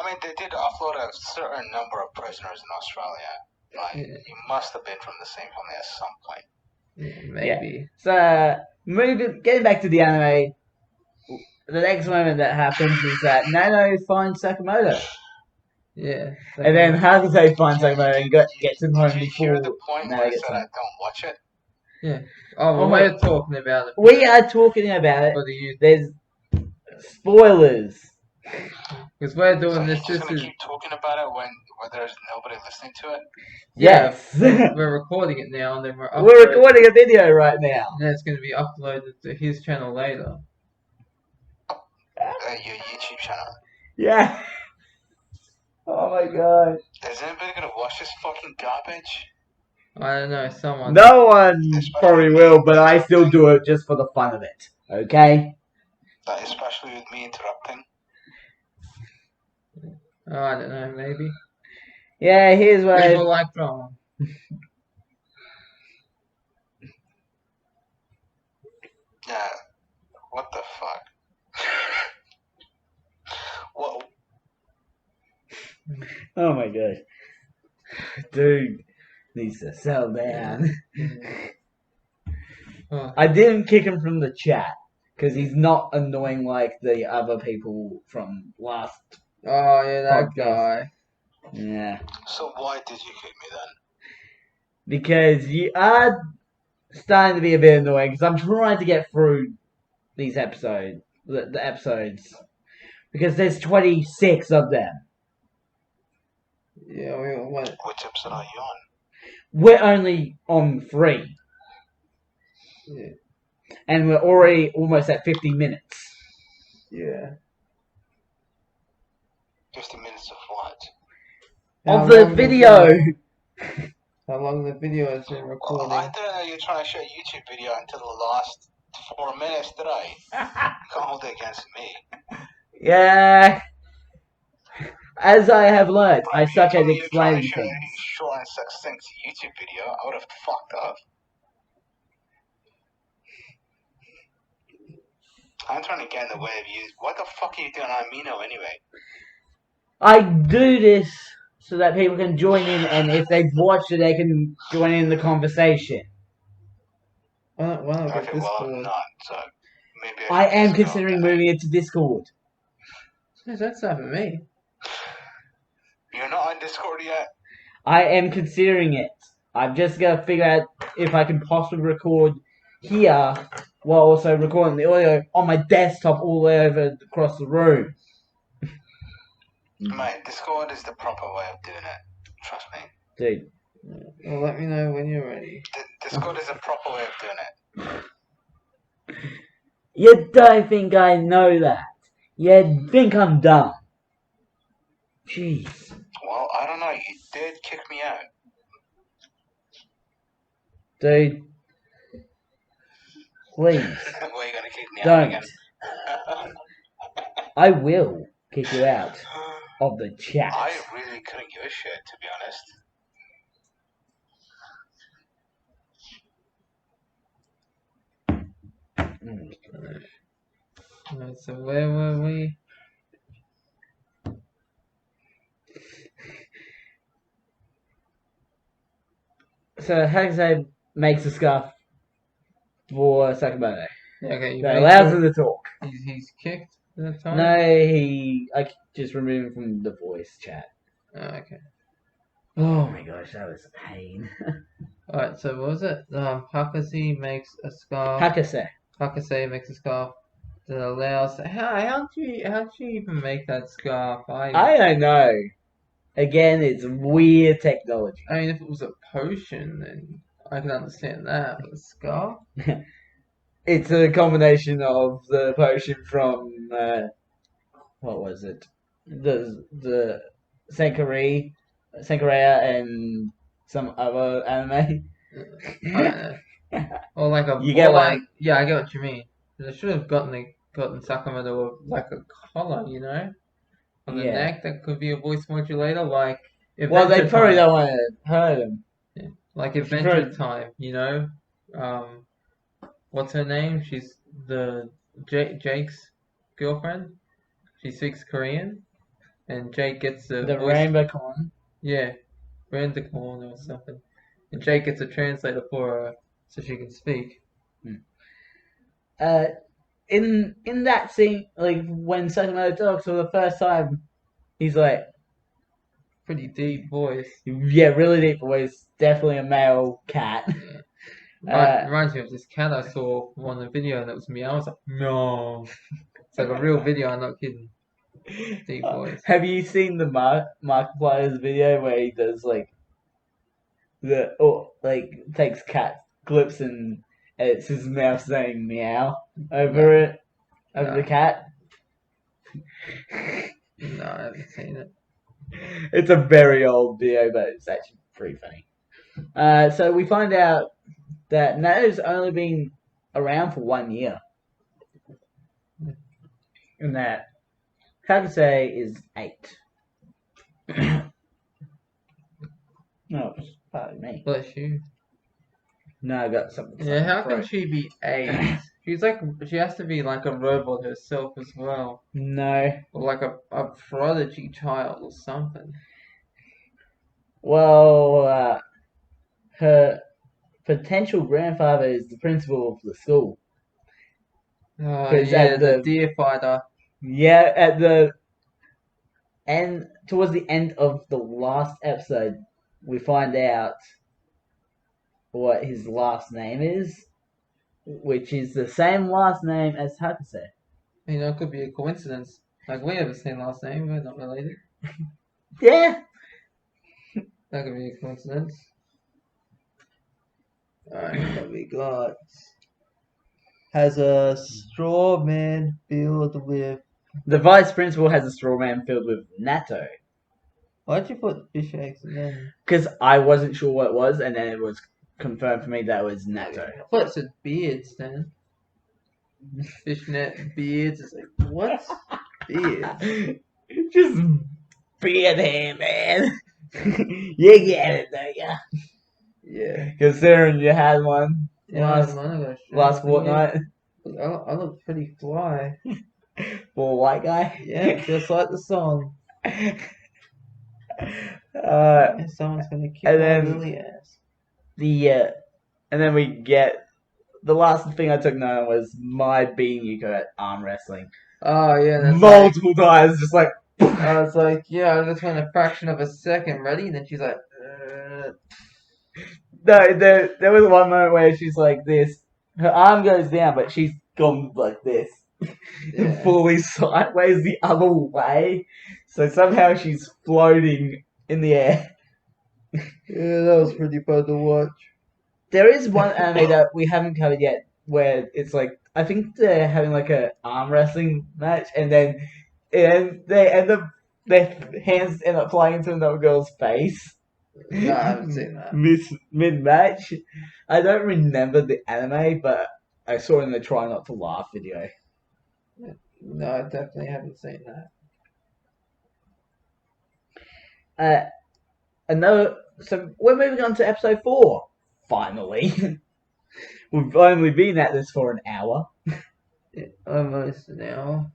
I mean, they did offload a certain number of prisoners in Australia. Like, Yeah. you must have been from the same family at some point. Yeah, maybe. So, getting back to the anime, the next moment that happens is that Nano finds Sakamoto. Yeah. And then Hakase finds Sakamoto and gets him home Did you before hear the point Nano where I gets said I home. don't watch it? Yeah. Oh, Oh we're my- talking about it. We are talking about it. For the youth. There's spoilers. Because we're So doing you're this. just This gonna is. keep talking about it when there's nobody listening to it? Yes. We're recording it now, and then we're We're recording a video right now. And then it's going to be uploaded to his channel later. Your YouTube channel. Yeah. Oh my god. Is anybody gonna watch this fucking garbage? I don't know, someone. No one probably will, but I still do it just for the fun of it. Okay? Especially with me interrupting. Oh, I don't know, maybe. Yeah, here's what People like drama. Yeah. What the fuck? What? Oh my gosh. Dude needs to settle down. Oh, I didn't kick him from the chat because he's not annoying like the other people from last. oh yeah, that Podcast. guy. Yeah. So why did you kick me then? Because you are starting to be a bit annoying because I'm trying to get through these episodes. The episodes. Because there's 26 of them. Yeah, we went. Which episode are you on? We're only on 3. Yeah. And we're already almost at 50 minutes. Yeah. 50 minutes of what? Of the video! How long the video has been Well, recording? I didn't know you were trying to show a YouTube video until the last 4 minutes, did I? You can't hold it against me. Yeah. As I have learned, I If you suck told at me you were trying explaining to show a things. short and succinct YouTube video, I would have fucked up. I'm trying to get in the way of you. What the fuck are you doing on Amino anyway? I do this so that people can join in, and if they've watched it, they can join in the conversation. Why not get Okay, this well, I'm board? not, so maybe I should am just go considering then. moving it to Discord. Yeah, that's not for me. You're not on find Discord yet? I am considering it. I've just got to figure out if I can possibly record here while also recording the audio on my desktop all the way over across the room. Mate, Discord is the proper way of doing it. Trust me. Dude. Well, let me know when you're ready. Discord is the proper way of doing it. You don't think I know that? You think I'm dumb? Jeez. Well, I don't know. You did kick me out. Dude. Please. Were you gonna kick me out Don't. again? I will kick you out of the chat. I really couldn't give a shit, to be honest. Alright, so where were we? So Hagzay makes a scarf for Sakamoto. Yeah, okay, you That made allows sure him to talk. he's kicked that time? No, I just removed him from the voice chat. Oh, okay. Oh my gosh, that was a pain. Alright, so what was it? Hakase makes a scarf. Hakase. Hakase makes a scarf that allows. How'd you even make that scarf? I don't know. Again, it's weird technology. I mean, if it was a potion, then I can understand that. But a scarf? It's a combination of the potion from what was it? The Senkareya and some other anime. I don't know. Or like a. You get or like, one. yeah, I get what you mean. They should have gotten Sakamoto like a collar, you know, on the Yeah. neck that could be a voice modulator, like. Well, they Adventure probably Time. don't want to hurt him. Yeah. Like Adventure Time, you know. What's her name? She's the Jake's girlfriend. She speaks Korean, and Jake gets the voice. Rainbow Con. Yeah, Randacorn or something. And Jake gets a translator for her so she can speak. In that scene, like when Sakamoto talks for the first time, he's like, Pretty deep voice. yeah, really deep voice, definitely a male cat. Reminds me of this cat I saw on the video, and it was meow. I was like, no. It's like a real video. I'm not kidding. Deep voice. Have you seen the Markiplier's video where he does like takes cat clips and it's his mouth saying meow over the cat? No, I haven't seen it. It's a very old video, but it's actually pretty funny. So we find out that Nato's only been around for 1 year. And that Hakase is 8. No, pardon me. Bless you. No, I got something. Yeah, how can she be 8? She has to be like a robot herself as well. No. Or like a prodigy child or something. Well, her potential grandfather is the principal of the school. Oh, 'Cause yeah, at the the- deer fighter. Yeah, at the end, towards the end of the last episode, we find out what his last name is, which is the same last name as Hakase. You know, it could be a coincidence. Like, we have the same last name, we're not related. Yeah. That could be a coincidence. Alright, what we got? Has a straw man filled with. The vice principal has a straw man filled with natto. Why'd you put fish eggs in there? Because I wasn't sure what it was, and then it was confirmed for me that it was natto. I thought it said beards then. Fishnet beards. It's like, what? Beards. Just beard hair, man. You get it, don't ya? Yeah. Considering you had one last fortnight I look pretty fly. for a white guy. Yeah, just like the song. Someone's gonna kick and my then- lily ass. And then we get the last thing I took note was my beating Yuko at arm wrestling Oh yeah, that's multiple times, just like. like, I was like, yeah, I just went a fraction of a second. Ready? And then she's like, No, there was one moment where she's like this. Her arm goes down, but she's gone like this. Yeah. Fully sideways the other way. So somehow she's floating in the air. Yeah, that was pretty fun to watch. There is one anime that we haven't covered yet where it's like, I think they're having like a arm wrestling match, and then they end up, their hands end up flying into another girl's face. No, I haven't seen that. Mid match. I don't remember the anime, but I saw it in the Try Not to Laugh video. No, I definitely haven't seen Uh, that. so we're moving on to episode 4. Finally. We've only been at this for an hour. Almost an hour.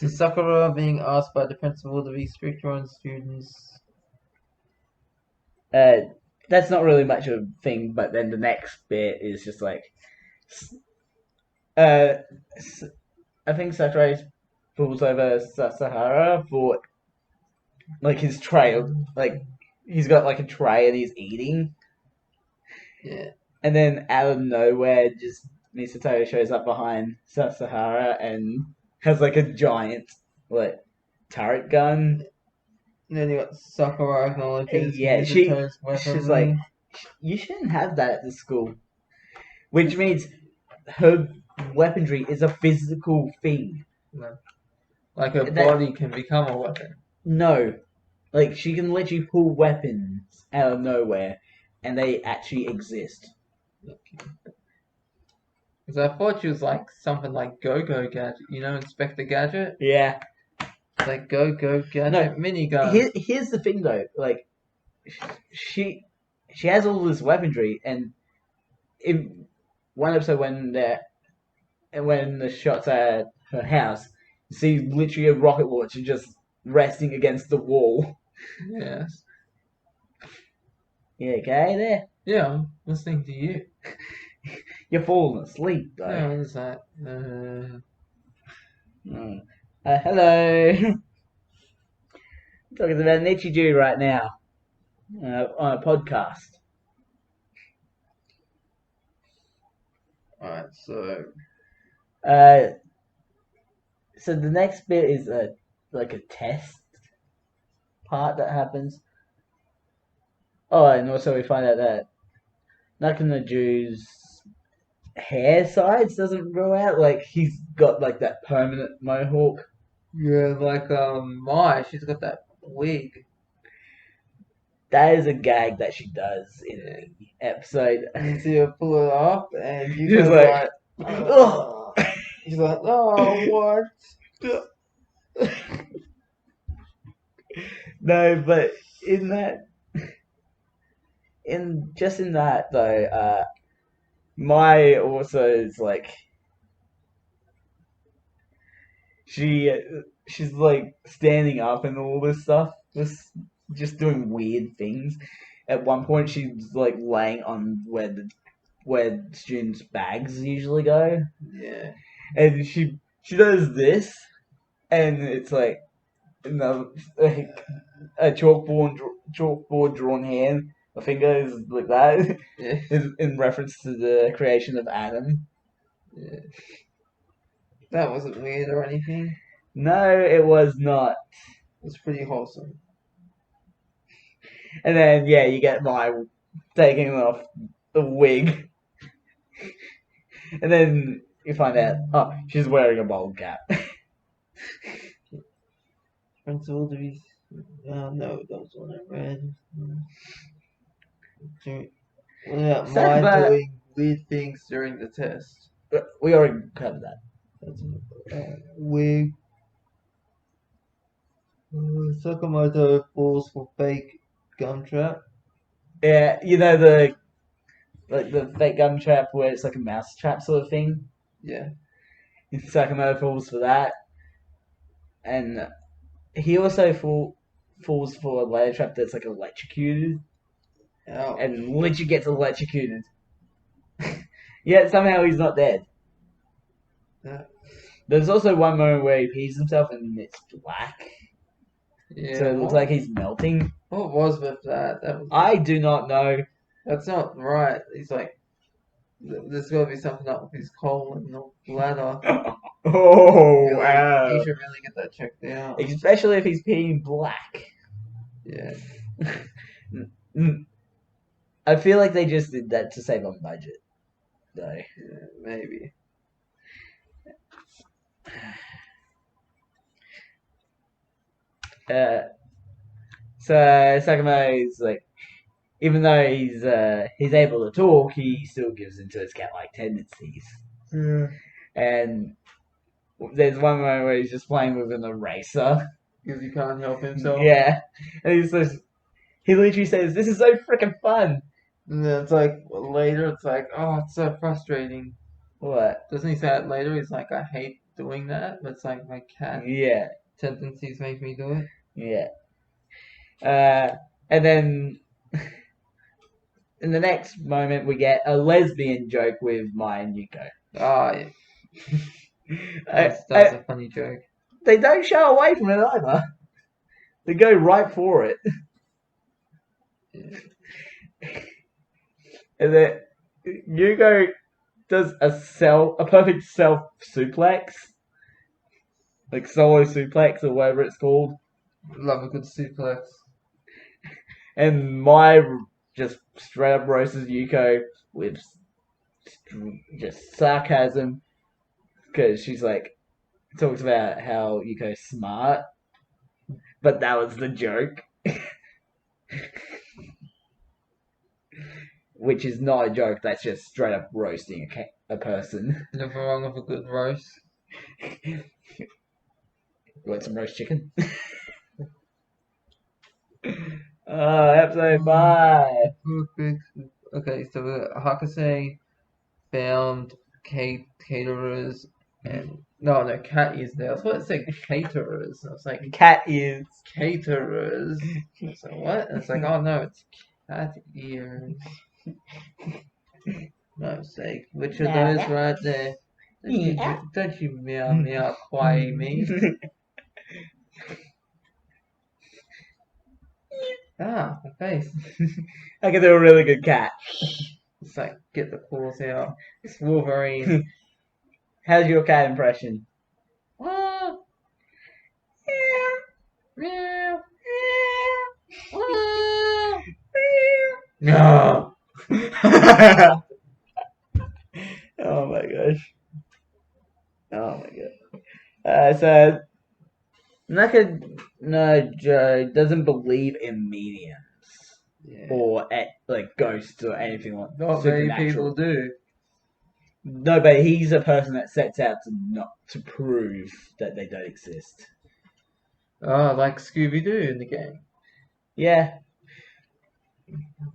To Sakura being asked by the principal to be stricter on students. That's not really much of a thing, but then the next bit is just like, I think Sakurai pulls over Sasahara for like his tray. Like he's got like a tray and he's eating. Yeah. And then out of nowhere, just Misato shows up behind Sasahara and has like a giant like turret gun. And then you got Sakura acknowledges Yeah, Misato's she's weaponry. like, you shouldn't have that at the school. Which means her weaponry is a physical thing. No. Like her body can become a weapon. No. Like, she can literally pull weapons out of nowhere, and they actually exist. Because I thought she was like something like Go-Go Gadget. You know, Inspector Gadget? Yeah. Like Go-Go Gadget No, minigun. Here's the thing, though. Like, she has all this weaponry, and in one episode when the shots at her house, you see literally a rocket launcher just resting against the wall. Yes. You okay there? Yeah, I'm listening to you. You're falling asleep, though. No, what is that? Hello. Talking about Nichijou right now on a podcast. Alright, so So the next bit is like a test part that happens. Oh, and also we find out that Nichijou's hair sides doesn't grow out. Like he's got like that permanent mohawk. yeah, like she's got that wig. That is a gag that she does in the episode. And you see her pull it off, and you She's go like, oh. She's like, oh, what? No, but in that though, Mai also is like she's like standing up and all this stuff, just doing weird things. At one point, she's like laying on where students' bags usually go. Yeah. And she does this, and it's like like a chalkboard drawn hand. A finger is like that. Yeah. Is in reference to the creation of Adam. Yeah. That wasn't weird or anything. No, it was not. It was pretty wholesome. And then you get my taking off the wig, and then you find out she's wearing a bald cap. Principal to be. No, that was one I read. What about Mai doing weird things during the test? We already covered that. That's wig. Sakamoto falls for fake gum trap. Yeah, you know the fake gum trap where it's like a mouse trap sort of thing. Yeah. Sakamoto falls for that, and he also falls for a layer trap that's like electrocuted. Oh. And literally gets electrocuted. Yet somehow he's not dead. Yeah. There's also one moment where he pees himself and it's black. Yeah. So it looks like he's melting. What was with that? That was. I do not know. That's not right. He's like, there's got to be something up with his colon or bladder. He should really get that checked out. Especially if he's peeing black. Yeah. I feel like they just did that to save on budget, though. Yeah, maybe. So Sakamoto is like, even though he's able to talk, he still gives into his cat-like tendencies. Yeah. And there's one moment where he's just playing with an eraser. Because he can't help himself. Yeah, and he literally says, "This is so freaking fun." And then it's like later, it's like, oh, it's so frustrating. What? Doesn't he say it later? He's like, I hate doing that, but it's like my cat Yeah, tendencies make me do it. yeah. And then in the next moment, we get a lesbian joke with Mai and Yuko. Ah, yeah. That's a funny joke. They don't shy away from it either. They go right for it. And then Yuko does a perfect self suplex, like solo suplex or whatever it's called. Love a good suplex. And Mai just straight up roasts Yuko with just sarcasm because she's like talks about how Yuko's smart, but that was the joke. Which is not a joke, that's just straight up roasting a person. Never wrong with a good roast. You want some roast chicken? Episode 5. Perfect. Okay, so Hakase found caterers and no, cat ears there. I was about to say caterers. I was like, Cat ears. caterers. So what? And it's like, oh no, it's cat ears. No sake. Which of those right there? Don't you meow meow quiet me. Ah, my face. I can do a really good cat. It's like, get the claws out. It's Wolverine. How's your cat impression? Ah, meow, No. Oh my gosh. Oh my god. So Nichijou doesn't believe in mediums Yeah. or like ghosts or anything like Not many supernatural. people do. No, but he's a person that sets out to prove that they don't exist. Oh, like Scooby Doo in the game. Yeah.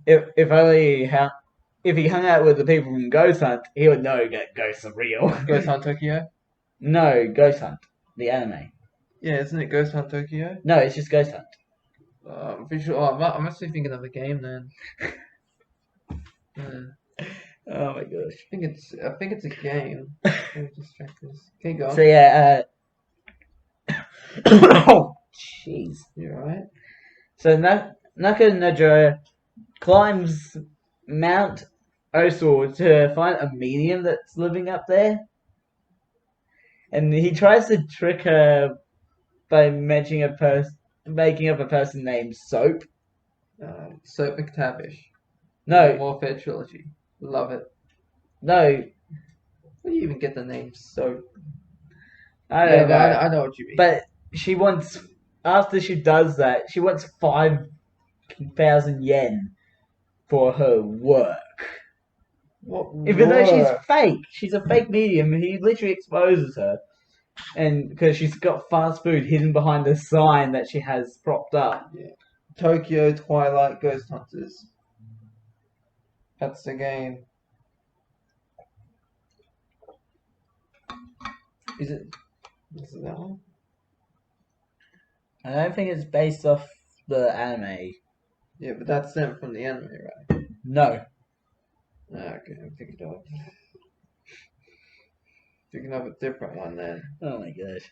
If he hung out with the people from Ghost Hunt, he would know that ghosts are real. Ghost Hunt Tokyo? No, Ghost Hunt, the anime. Yeah, isn't it Ghost Hunt Tokyo? No, it's just Ghost Hunt. I'm pretty sure. Oh, I'm actually thinking of a game then. Oh my gosh. I think it's a game. Let me just check this. Okay, go on. So yeah, oh jeez. You alright? So Nichijou climbs Mount Osor to find a medium that's living up there. And he tries to trick her by making up a person named Soap. Soap McTavish. No, Warfare Trilogy. Love it. no, Where do you even get the name Soap? I don't know. I know what you mean. But after she does that, she wants 5,000 yen for her work. What? Even though she's a fake medium, he literally exposes her. And because she's got fast food hidden behind a sign that she has propped up. Yeah. Tokyo Twilight Ghost Hunters. That's the game. Is it that one? I don't think it's based off the anime. Yeah, but that's them from the anime, right? No. Okay, I'm thinking of a different one then. Oh my gosh.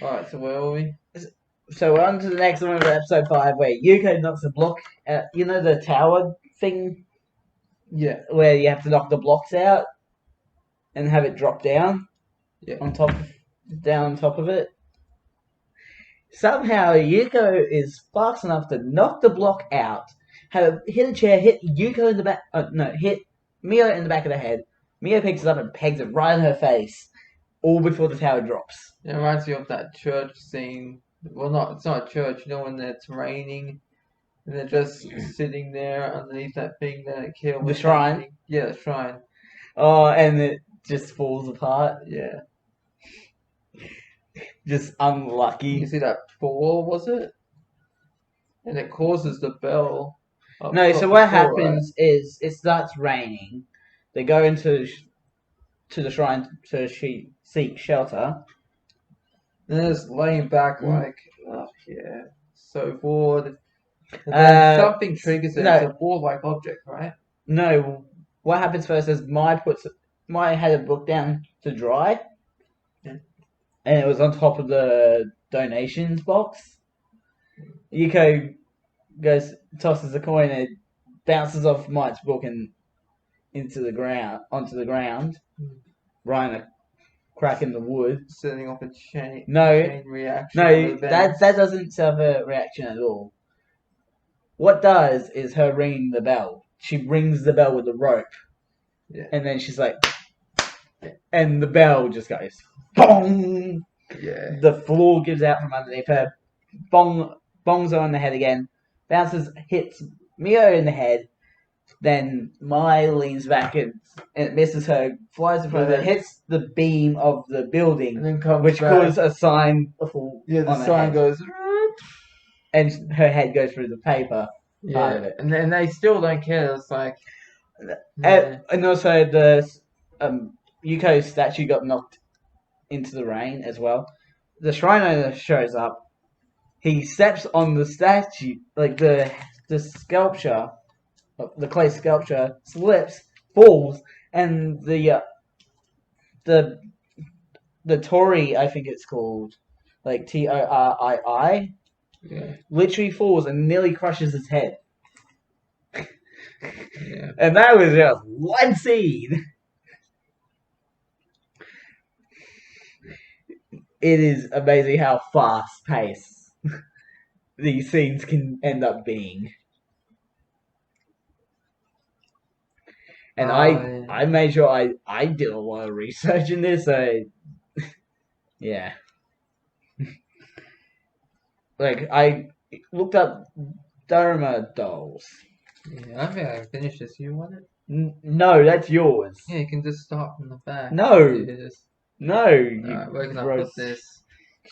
Alright, so where are we? So we're on to the next one of episode 5 where Yuko knocks a block out. You know the tower thing Yeah. where you have to knock the blocks out and have it drop down? Yeah. Down on top of it. Somehow Yuko is fast enough to knock the block out, hit a chair, hit Yuko in the back. Hit Mio in the back of the head. Mio picks it up and pegs it right in her face, all before the tower drops. It reminds me of that church scene. Well, it's not a church. You know when it's raining and they're just sitting there underneath that thing that killed. The shrine. Yeah, the shrine. Oh, and it just falls apart. Yeah. Just You unlucky. see that fall, was it? And it causes the bell. No, so what happens is it starts raining. They go into the shrine to seek shelter. And they're just laying back like, oh yeah, so bored. And then something triggers it. no. It's a ball-like object, right? No, what happens first is Mai had a book down to dry. Yeah. And it was on top of the donations box. Yuko tosses the coin and it bounces off Mike's book and onto the ground. Right in a crack in the wood. Setting off a chain No, reaction. no, that doesn't serve a reaction at all. What does is her ringing the bell. She rings the bell with a rope. Yeah. And then she's like, and the bell just goes, bong! Yeah. The floor gives out from underneath her. Bongs her on the head again. Bounces, hits Mio in the head. Then Mai leans back and it misses her. Flies in front of her. Hits the beam of the building, And then comes which back. causes a sign. Yeah, the on her sign head. goes. And her head goes through the paper. Part of it. And then they still don't care. It's like. And also the Yuko statue got knocked into the rain as well. The shrine owner shows up. He steps on the statue, like the sculpture, the clay sculpture, slips, falls, and the Torii, I think it's called, like Torii, Yeah. literally falls and nearly crushes his head. Yeah. And that was just one scene. It is amazing how fast paced these scenes can end up being. And I made sure I did a lot of research in this, so yeah. Like I looked up Dharma dolls. Yeah, I think I finished this. You want it? No, that's yours. Yeah, you can just start from the back. No. Yeah, just... No, you Alright, where can I gross. put this?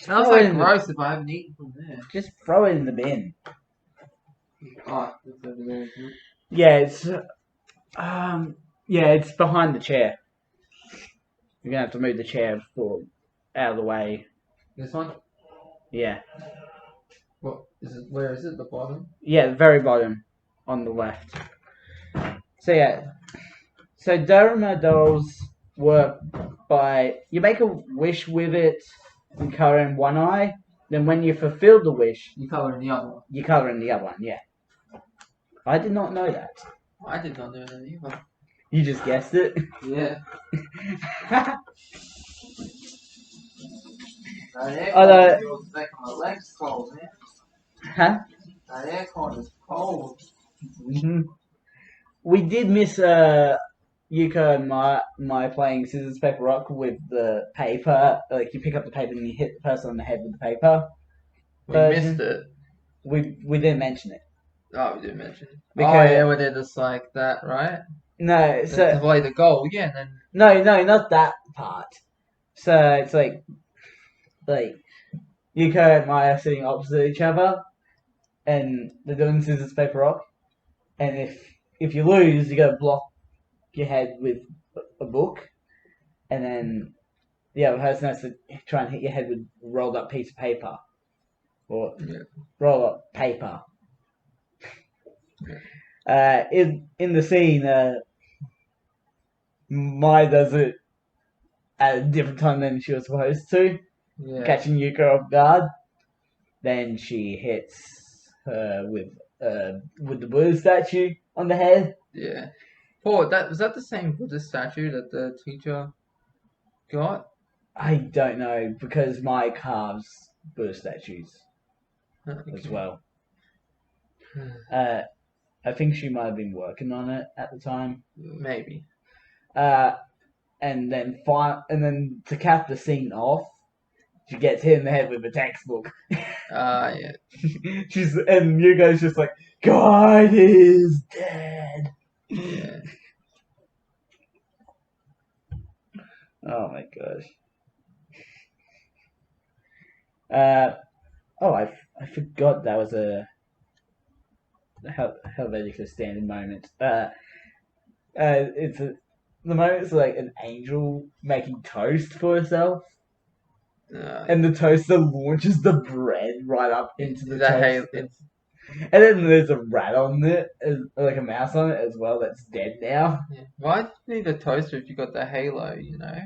Throw Sounds it like in the- gross if I haven't eaten from there. Just throw it in the bin. Oh, it's over there. Yeah, it's behind the chair. You're gonna have to move the chair out of the way. This one? Yeah. What is it? Where is it? The bottom? Yeah, the very bottom on the left. So yeah. So Dharma dolls work by you make a wish with it and colour in one eye. Then when you fulfill the wish, You colour in the other one. you colour in the other one. Yeah. I did not know that. I did not know that either. You just guessed it. Yeah. Although- Making my legs cold, man. Huh? That aircon is cold. Mm-hmm. We did miss Yuko and my playing scissors paper rock with the paper. Like you pick up the paper and you hit the person on the head with the paper. We Version. missed it. We didn't mention it. Oh, we didn't mention it. Because- Oh, yeah, we did just like that, right? No, To so play the goal, yeah, and then no, not that part. So it's like Yuko and Maya are sitting opposite each other, and they're doing scissors paper rock. And if you lose, you gotta block your head with a book, and then the other person has to try and hit your head with a rolled up piece of paper or roll up paper. In the scene, Mai does it at a different time than she was supposed to, Yeah. catching Yuko off guard. Then she hits her with the Buddha statue on the head. Yeah. Paul, was that the same Buddha statue that the teacher got? I don't know because Mike carves Buddha statues as Okay. well. I think she might have been working on it at the time. Maybe. And then to cap the scene off, she gets hit in the head with a textbook. Yeah. And Yugo's just like, God is dead. Yeah. Oh my gosh. I forgot that was a Helvetica standing moment. It's the moment's like an angel making toast for herself, and the toaster launches the bread right up into the toaster. And then there's a rat on it, like a mouse on it as well that's dead now. Yeah. Why do you need a toaster if you got the halo, you know?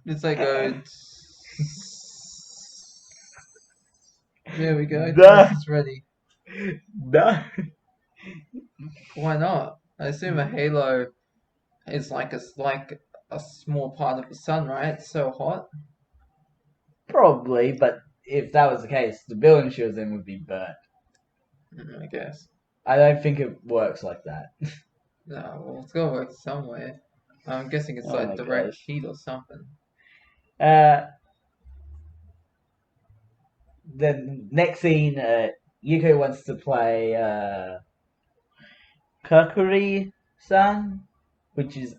It's like a... There we go, toast is ready. No. Why not? I assume a halo is like a small part of the sun, right? It's so hot. Probably, but if that was the case, the building she was in would be burnt. I guess. I don't think it works like that. No, well, it's gotta work somewhere. I'm guessing it's Oh like my direct gosh. heat or something. The next scene, Yuko wants to play Kakuri-san, which is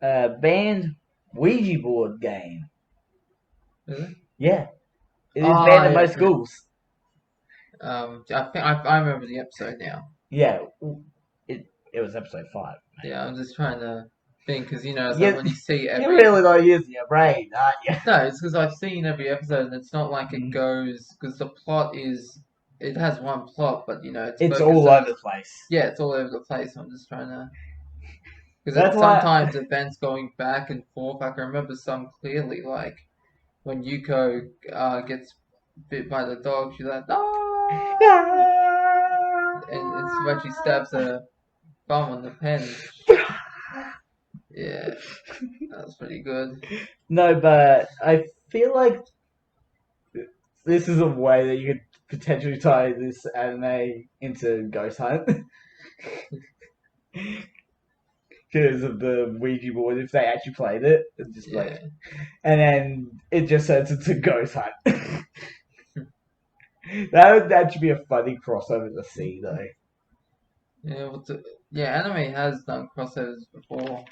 a banned Ouija board game. Is it? Yeah, it is banned in most schools. I think I remember the episode now. Yeah, it was episode 5. Yeah, I'm just trying to think because you know it's like when you see every. You're really not using your brain, aren't you? No, it's because I've seen every episode and it's not like it goes because the plot is it has one plot, but you know it's all over the place. Yeah, it's all over the place. I'm just trying to That's sometimes events going back and forth. I can remember some clearly, like when Yuko gets bit by the dog, she's like, ah! And it's when she stabs her bum on the pen. Yeah, that's pretty good. No, but I feel like this is a way that you could potentially tie this anime into Ghost Hunt. Because of the Ouija board, if they actually played it, it's just and then it just turns into Ghost Hunt. That would actually be a funny crossover to see, though. Yeah, anime has done crossovers before.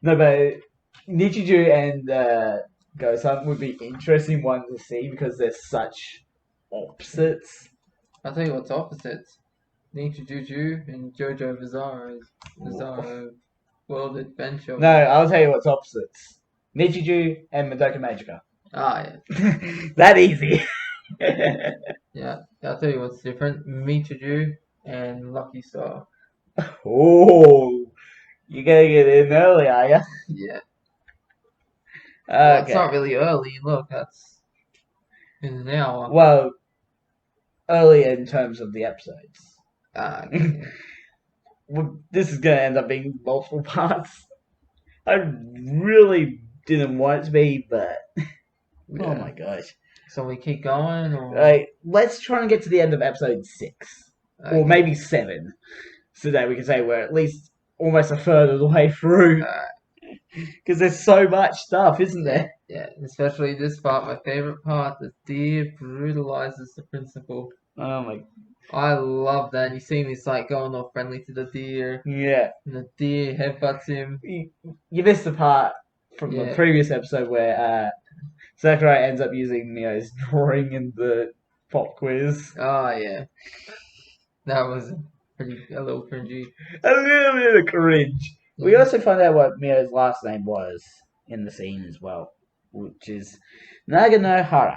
No, but Nichijou and Ghost Hunt would be interesting ones to see because they're such opposites. I'll tell you what's opposites. Nichijou and JoJo Bizarro World Adventure. No, I'll tell you what's opposites. Nichijou and Madoka Magica. Ah, yeah. That easy. Yeah, I'll tell you what's different. Michijou and Lucky Star. Oh, you gotta get in early, are you? Yeah. Well, it's not really early. Look, that's in an hour. Well, early in terms of the episodes. Okay. Well, this is gonna end up being multiple parts. I really didn't want it to be, but oh my gosh. So we keep going, or let's try and get to the end of episode 6, or maybe 7, so that we can say we're at least almost a third of the way through. Because there's so much stuff, isn't there? Yeah, especially this part, my favorite part. The deer brutalizes the principal. Oh my! I love that. You see him, he's like going all friendly to the deer. Yeah. And the deer headbutts him. You missed the part from the previous episode where Sakurai ends up using Mio's drawing in the pop quiz. Oh, yeah. That was a little cringy. A little bit of cringe. Yeah. We also find out what Mio's last name was in the scene as well, which is Naganohara.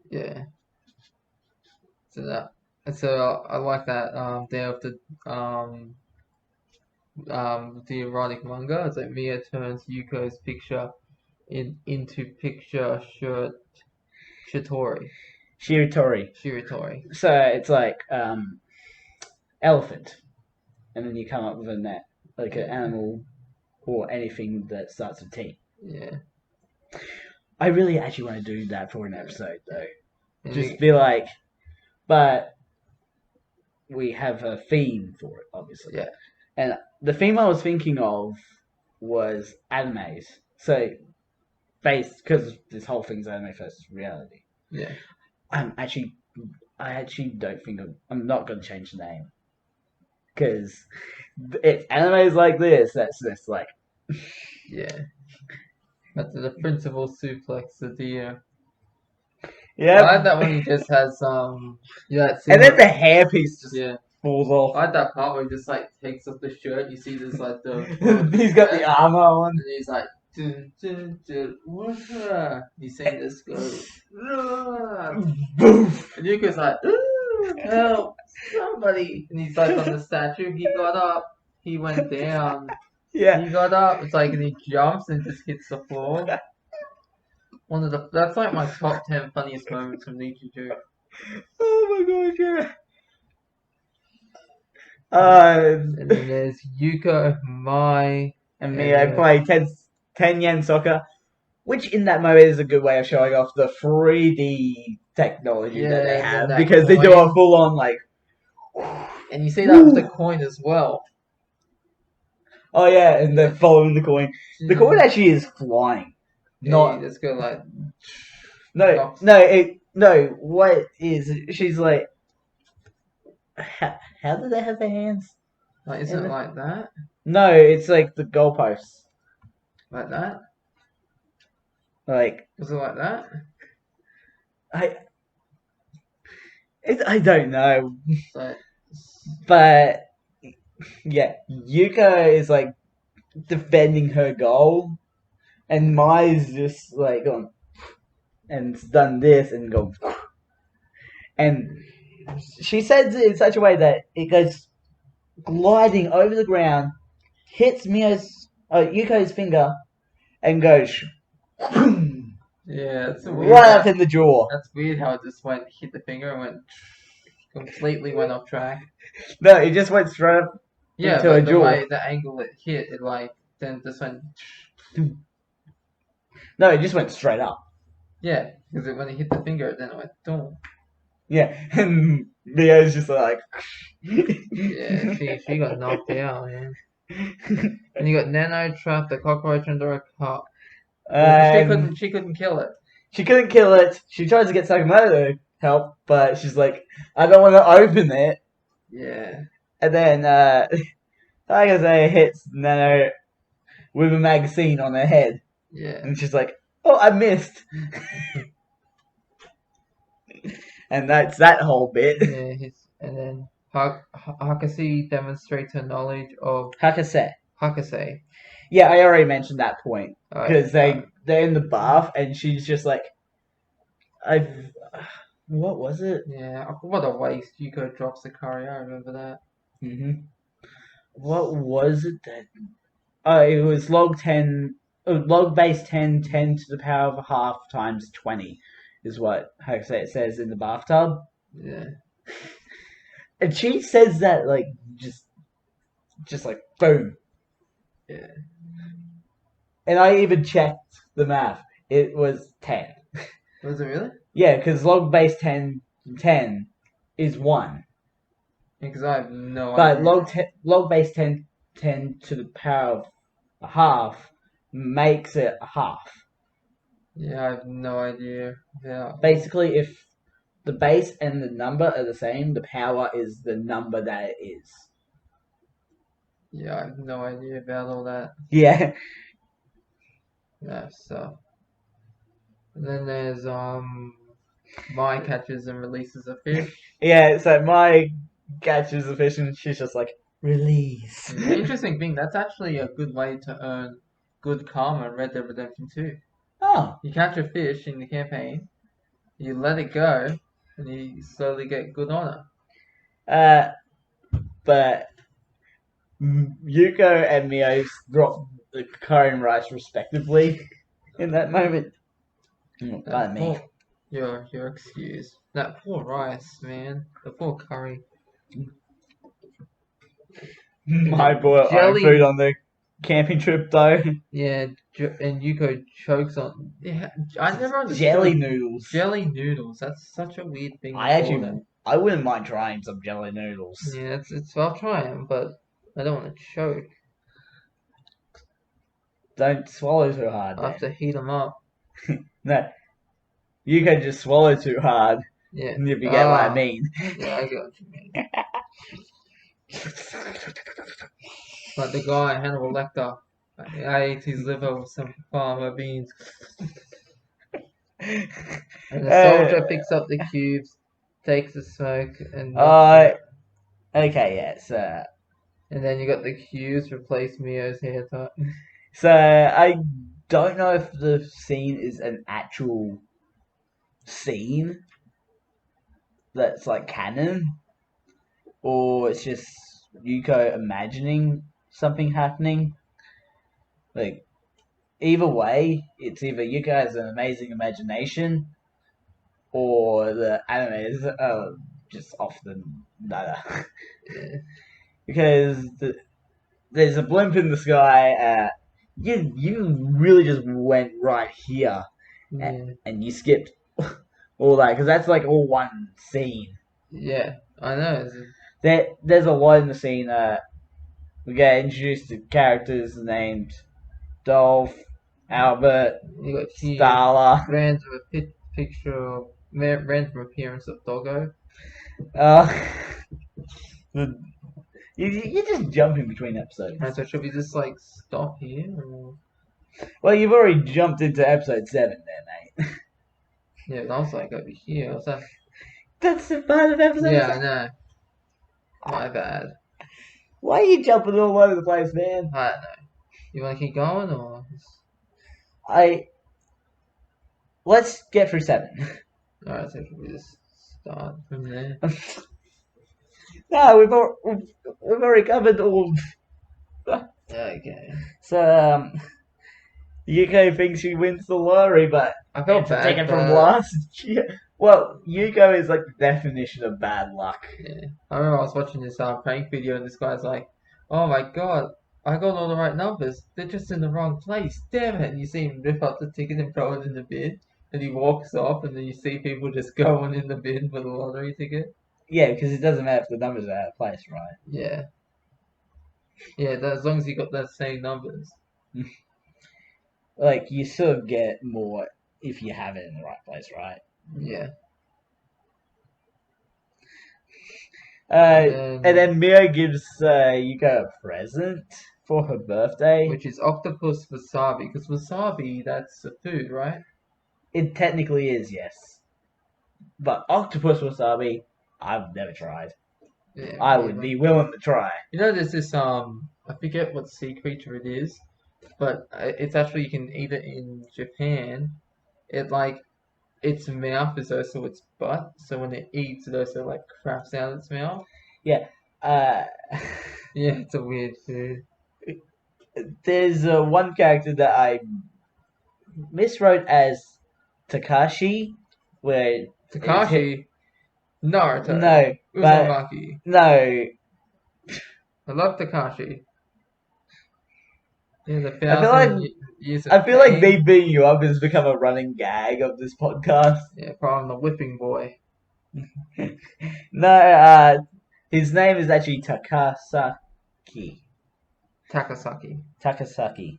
Yeah. So I like that. They have to the erotic manga. It's like Mia turns Yuko's picture into picture Shitori. Shiritori. So it's like elephant, and then you come up with a net, like an animal or anything that starts with T. Yeah. I really actually want to do that for an episode though. And Just be like, but we have a theme for it, obviously. Yeah. And the theme I was thinking of was animes. So, based because this whole thing's anime versus reality. Yeah. I actually don't think I'm not gonna change the name because it's animes like this. That's just like Yeah. But the principal suplex the deer. yeah. I like that one. He just has that scene And then where- the hairpiece just yeah. falls off. I like that part where he just like takes off the shirt. You see this like the He's got the armor on. and he's like dun, dun, dun, wah. He's saying this goes Boof. and Yuko's like help somebody, and he's like on the statue. He got up. He went down. Yeah. He got up. It's like and he jumps and just hits the floor. That's like my top 10 funniest moments from Nichijou. Oh my gosh, yeah. And then there's Yuko, Mai, And me, I play 10 yen soccer, which in that moment is a good way of showing off the 3D technology that they and have that because they do coin. a full on like. And you see that with the coin as well. Oh yeah, and they're following the coin. The coin actually is flying. Not Let's go like no. What is? She's like. How do they have their hands? like is it like that? No, it's like the goalposts. Like that? Like Was it like that? I don't know, Like but yeah, Yuko is like defending her goal, and Mai's just like gone and done this and gone, and she says it in such a way that it goes gliding over the ground, hits Yuko's finger, and goes yeah, it's weird. right up in the jaw. That's weird how it just hit the finger and went completely went off track. No, it just went straight up. Yeah, Into her but the jaw. way the angle it hit, it like then just went. No, it just went straight up. Yeah, because when it hit the finger, then it went boom. Yeah, and Leo's just like. Yeah, she got knocked out, man. And you got Nano trapped the cockroach under a cup. She couldn't kill it. She couldn't kill it. She tries to get Sakamoto to help, but she's like, I don't want to open it. Yeah. And then, like I say, hits Nano with a magazine on her head. Yeah. And she's like, oh, I missed. And that's that whole bit. Yeah, and then Hakase demonstrates her knowledge of Hakase. Hakase. Yeah, I already mentioned that point. Because they're in the bath and she's just like, what was it? Yeah, what a waste. Yuko drops the curry, I remember that. Mm-hmm. What was it that... Oh, it was log base 10 to the power of a half times 20 is what Hakase it says in the bathtub. Yeah. And she says that like just like boom. Yeah. And I even checked the math. It was 10. Was it really? Yeah, because log base 10 is 1. Because I have no But idea. log base 10 to the power of a half makes it a half. Yeah, I have no idea. Yeah. Basically, if the base and the number are the same, the power is the number that it is. Yeah, I have no idea about all that. Yeah. Yeah, so. And then there's Mai catches and releases a fish. Yeah, so Mai catches the fish and she's just like, release. The interesting thing, that's actually a good way to earn good karma in Red Dead Redemption 2. Oh. You catch a fish in the campaign, you let it go, and you slowly get good honor. But Yuko and Mio drop the curry and rice respectively in that moment. Pardon me. You're excused. That poor rice, man. The poor curry. My boy Jelly- food on the camping trip though. Yeah, and Yuko chokes on. Yeah, I never understood. Jelly noodles. Jelly noodles. That's such a weird thing. I wouldn't mind trying some jelly noodles. Yeah, I'll try them, but I don't want to choke. Don't swallow too hard. I have to heat them up. No, you can just swallow too hard. Yeah. If you get what I mean. Yeah, I get what you mean. Like the guy, Hannibal Lecter. I ate his liver with some farmer beans. And the soldier picks up the cubes, takes the smoke, and okay, yes. and then you got the cubes replace Mio's hair tie. So I don't know if the scene is an actual scene that's like canon, or it's just Yuko imagining something happening. Like, either way, it's either Yuko has an amazing imagination, or the animators are just off the nutter. Yeah. Because there's a blimp in the sky. You really just went right here, Yeah. and you skipped all that because that's like all one scene. Yeah, I know. There's a lot in the scene. We get introduced to characters named Dolph, Albert, You got Starla. random picture of random appearance of Doggo. You're just jumping between episodes. And so should we just like stop here? Or... Well, you've already jumped into episode 7 there, mate. Yeah, but I was like over here. I was like, That's the part of episode 7. yeah, I know. My bad. Why are you jumping all over the place, man? I don't know. You want to keep going or? Let's get through 7. Alright, so should we just start from there? No, we've already covered all. Okay. So, Yuko thinks she wins the lottery, but I felt it's bad. taken from last year. Well, Yuko is like the definition of bad luck. Yeah. I remember I was watching this prank video and this guy's like, "Oh my god, I got all the right numbers. They're just in the wrong place. Damn it!" And you see him rip up the ticket and throw it in the bin, and he walks off, and then you see people just going in the bin for the lottery ticket. Yeah, because it doesn't matter if the numbers are out of place, right? Yeah. Yeah, as long as you got the same numbers. Like, you still get more if you have it in the right place, right? Yeah. And then Mio gives Yuko a present for her birthday. Which is octopus wasabi, because wasabi, that's a food, right? It technically is, yes. But octopus wasabi, I've never tried. Yeah, I would be willing to try. You know, there's this I forget what sea creature it is, but it's actually you can eat it in Japan. It like its mouth is also its butt, so when it eats, it also like craps out its mouth. Yeah. Yeah, it's a weird food. There's one character that I miswrote as Takashi, where Takashi, Naruto, no, but Uzumaki. no. I love Takashi. Yeah, the I feel like me beating you up has become a running gag of this podcast. Yeah, probably the whipping boy. No, his name is actually Takasaki. Takasaki.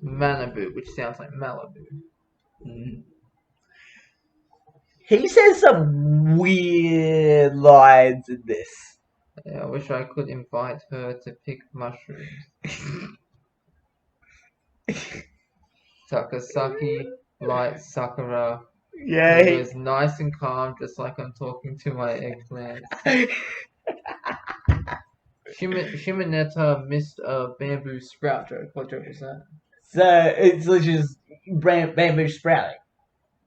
Manabu, which sounds like Malibu. He says some weird lines in this. Yeah, I wish I could invite her to pick mushrooms. Takasaki lights Sakura. Yeah. He was nice and calm, just like I'm talking to my eggplant. Shimoneta missed a bamboo sprout joke. What joke was that? So it's just bamboo sprouting.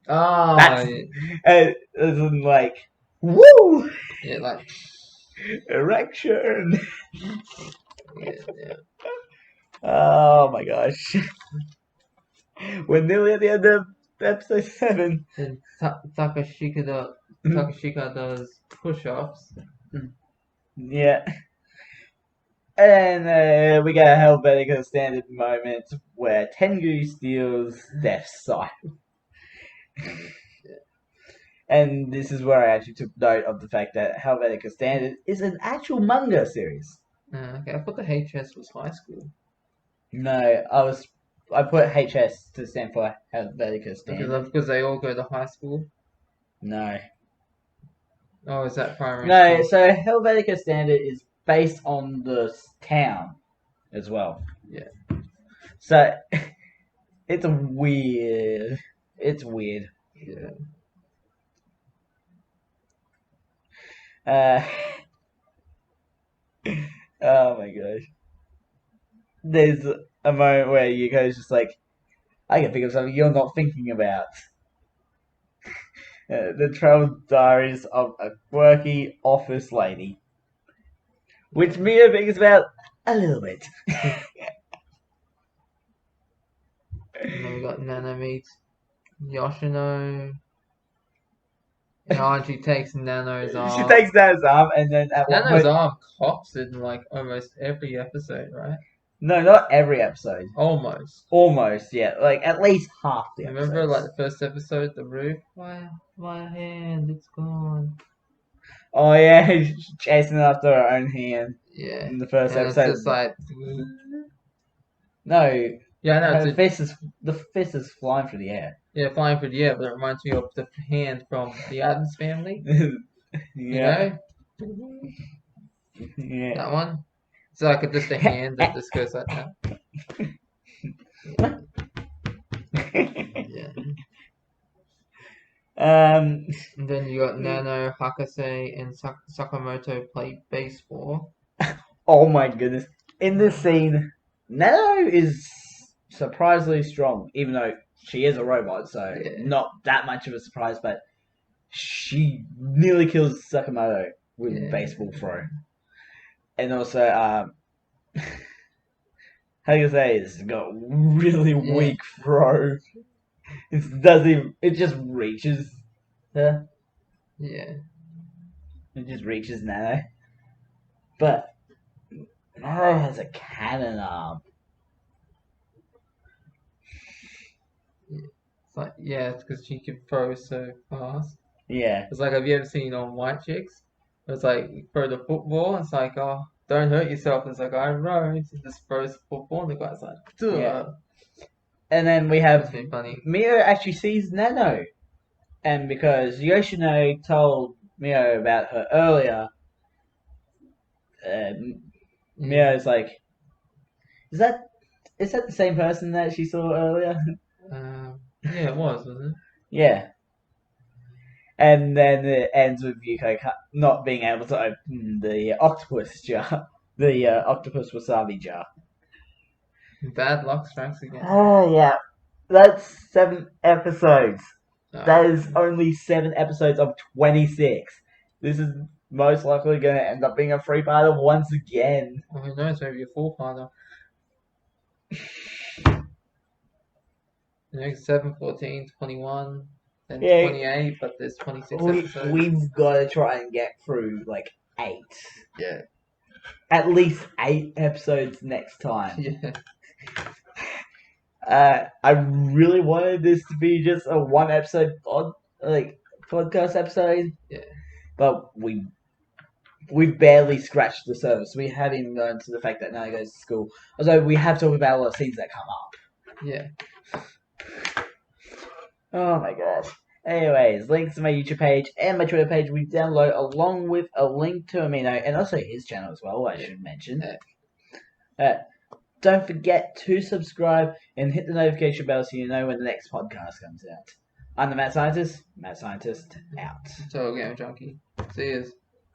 Oh, That's yeah. as in like, woo! Yeah, like Erection. Yeah. Oh my gosh. We're nearly at the end of episode 7. Then Takashika does push-ups. Yeah. And we get a Helvetica standard moment where Tengu steals Death's sight. And this is where I actually took note of the fact that Helvetica Standard is an actual manga series. Okay, I thought the HS was high school. No, I put HS to stand for Helvetica Standard. Because they all go to high school. No. Oh, is that primary No, school? so Helvetica Standard is based on the town as well. Yeah. So it's weird. It's weird. Yeah. Oh my gosh. There's a moment where Yuko's just like, I can think of something you're not thinking about. The Travel Diaries of a Quirky Office Lady. Which Mia thinks about a little bit. And then we got Nana meets Yoshino. And she takes Nano's arm. She takes Nana's arm and then at one Nano's point... arm cops in like almost every episode, right? No, not every episode. Almost. Almost, yeah. Like at least half the episodes. Remember like the first episode, the roof? My hand, it's gone. Oh yeah, she's chasing after her own hand. Yeah. In the first and episode. It's just like... No. Yeah, no, The fist is flying through the air. Yeah, flying through the air, but it reminds me of the hand from the Addams Family. Yeah. You know? Yeah. That one? It's like just a hand that just goes like that. Yeah. And then you got Nano, Hakase, and Sakamoto play baseball. Oh my goodness. In this scene, Nano is surprisingly strong, even though she is a robot, so not that much of a surprise, but she nearly kills Sakamoto with a baseball throw. And also, how do you say, it's got really weak throw. It just reaches her. Yeah. It just reaches Nano. But Nano has a cannon arm. It's like, yeah, it's because she can throw so fast. Yeah. It's like, have you ever seen on White Chicks? It's like, you throw the football, it's like, oh, don't hurt yourself. It's like, I know. She just throws the football, and the guy's like, duh. Yeah. And then we have funny. Mio actually sees Nano. And because Yoshino told Mio about her earlier, Mio's like, is that the same person that she saw earlier? Yeah, it was, wasn't it? Yeah. And then it ends with Yuko not being able to open the octopus jar, the octopus wasabi jar. Bad luck strikes again. Oh yeah, that's 7 episodes. That is only 7 episodes of 26. This is most likely going to end up being a 3-parter once again. Well, who knows? Maybe a 4-parter. 7, 14, 21, then 28, but there's 26 episodes. We've got to try and get through like 8. Yeah. At least 8 episodes next time. Yeah. I really wanted this to be just a 1 episode podcast episode. Yeah. But we've barely scratched the surface. We haven't even gone to the fact that Nana goes to school. Although we have talked about a lot of scenes that come up. Yeah. Oh my gosh. Anyways, links to my YouTube page and my Twitter page we download along with a link to Amino and also his channel as well, I should mention. Don't forget to subscribe and hit the notification bell so you know when the next podcast comes out. I'm the Mad Scientist. Mad Scientist out. Total Game Junkie. See yous.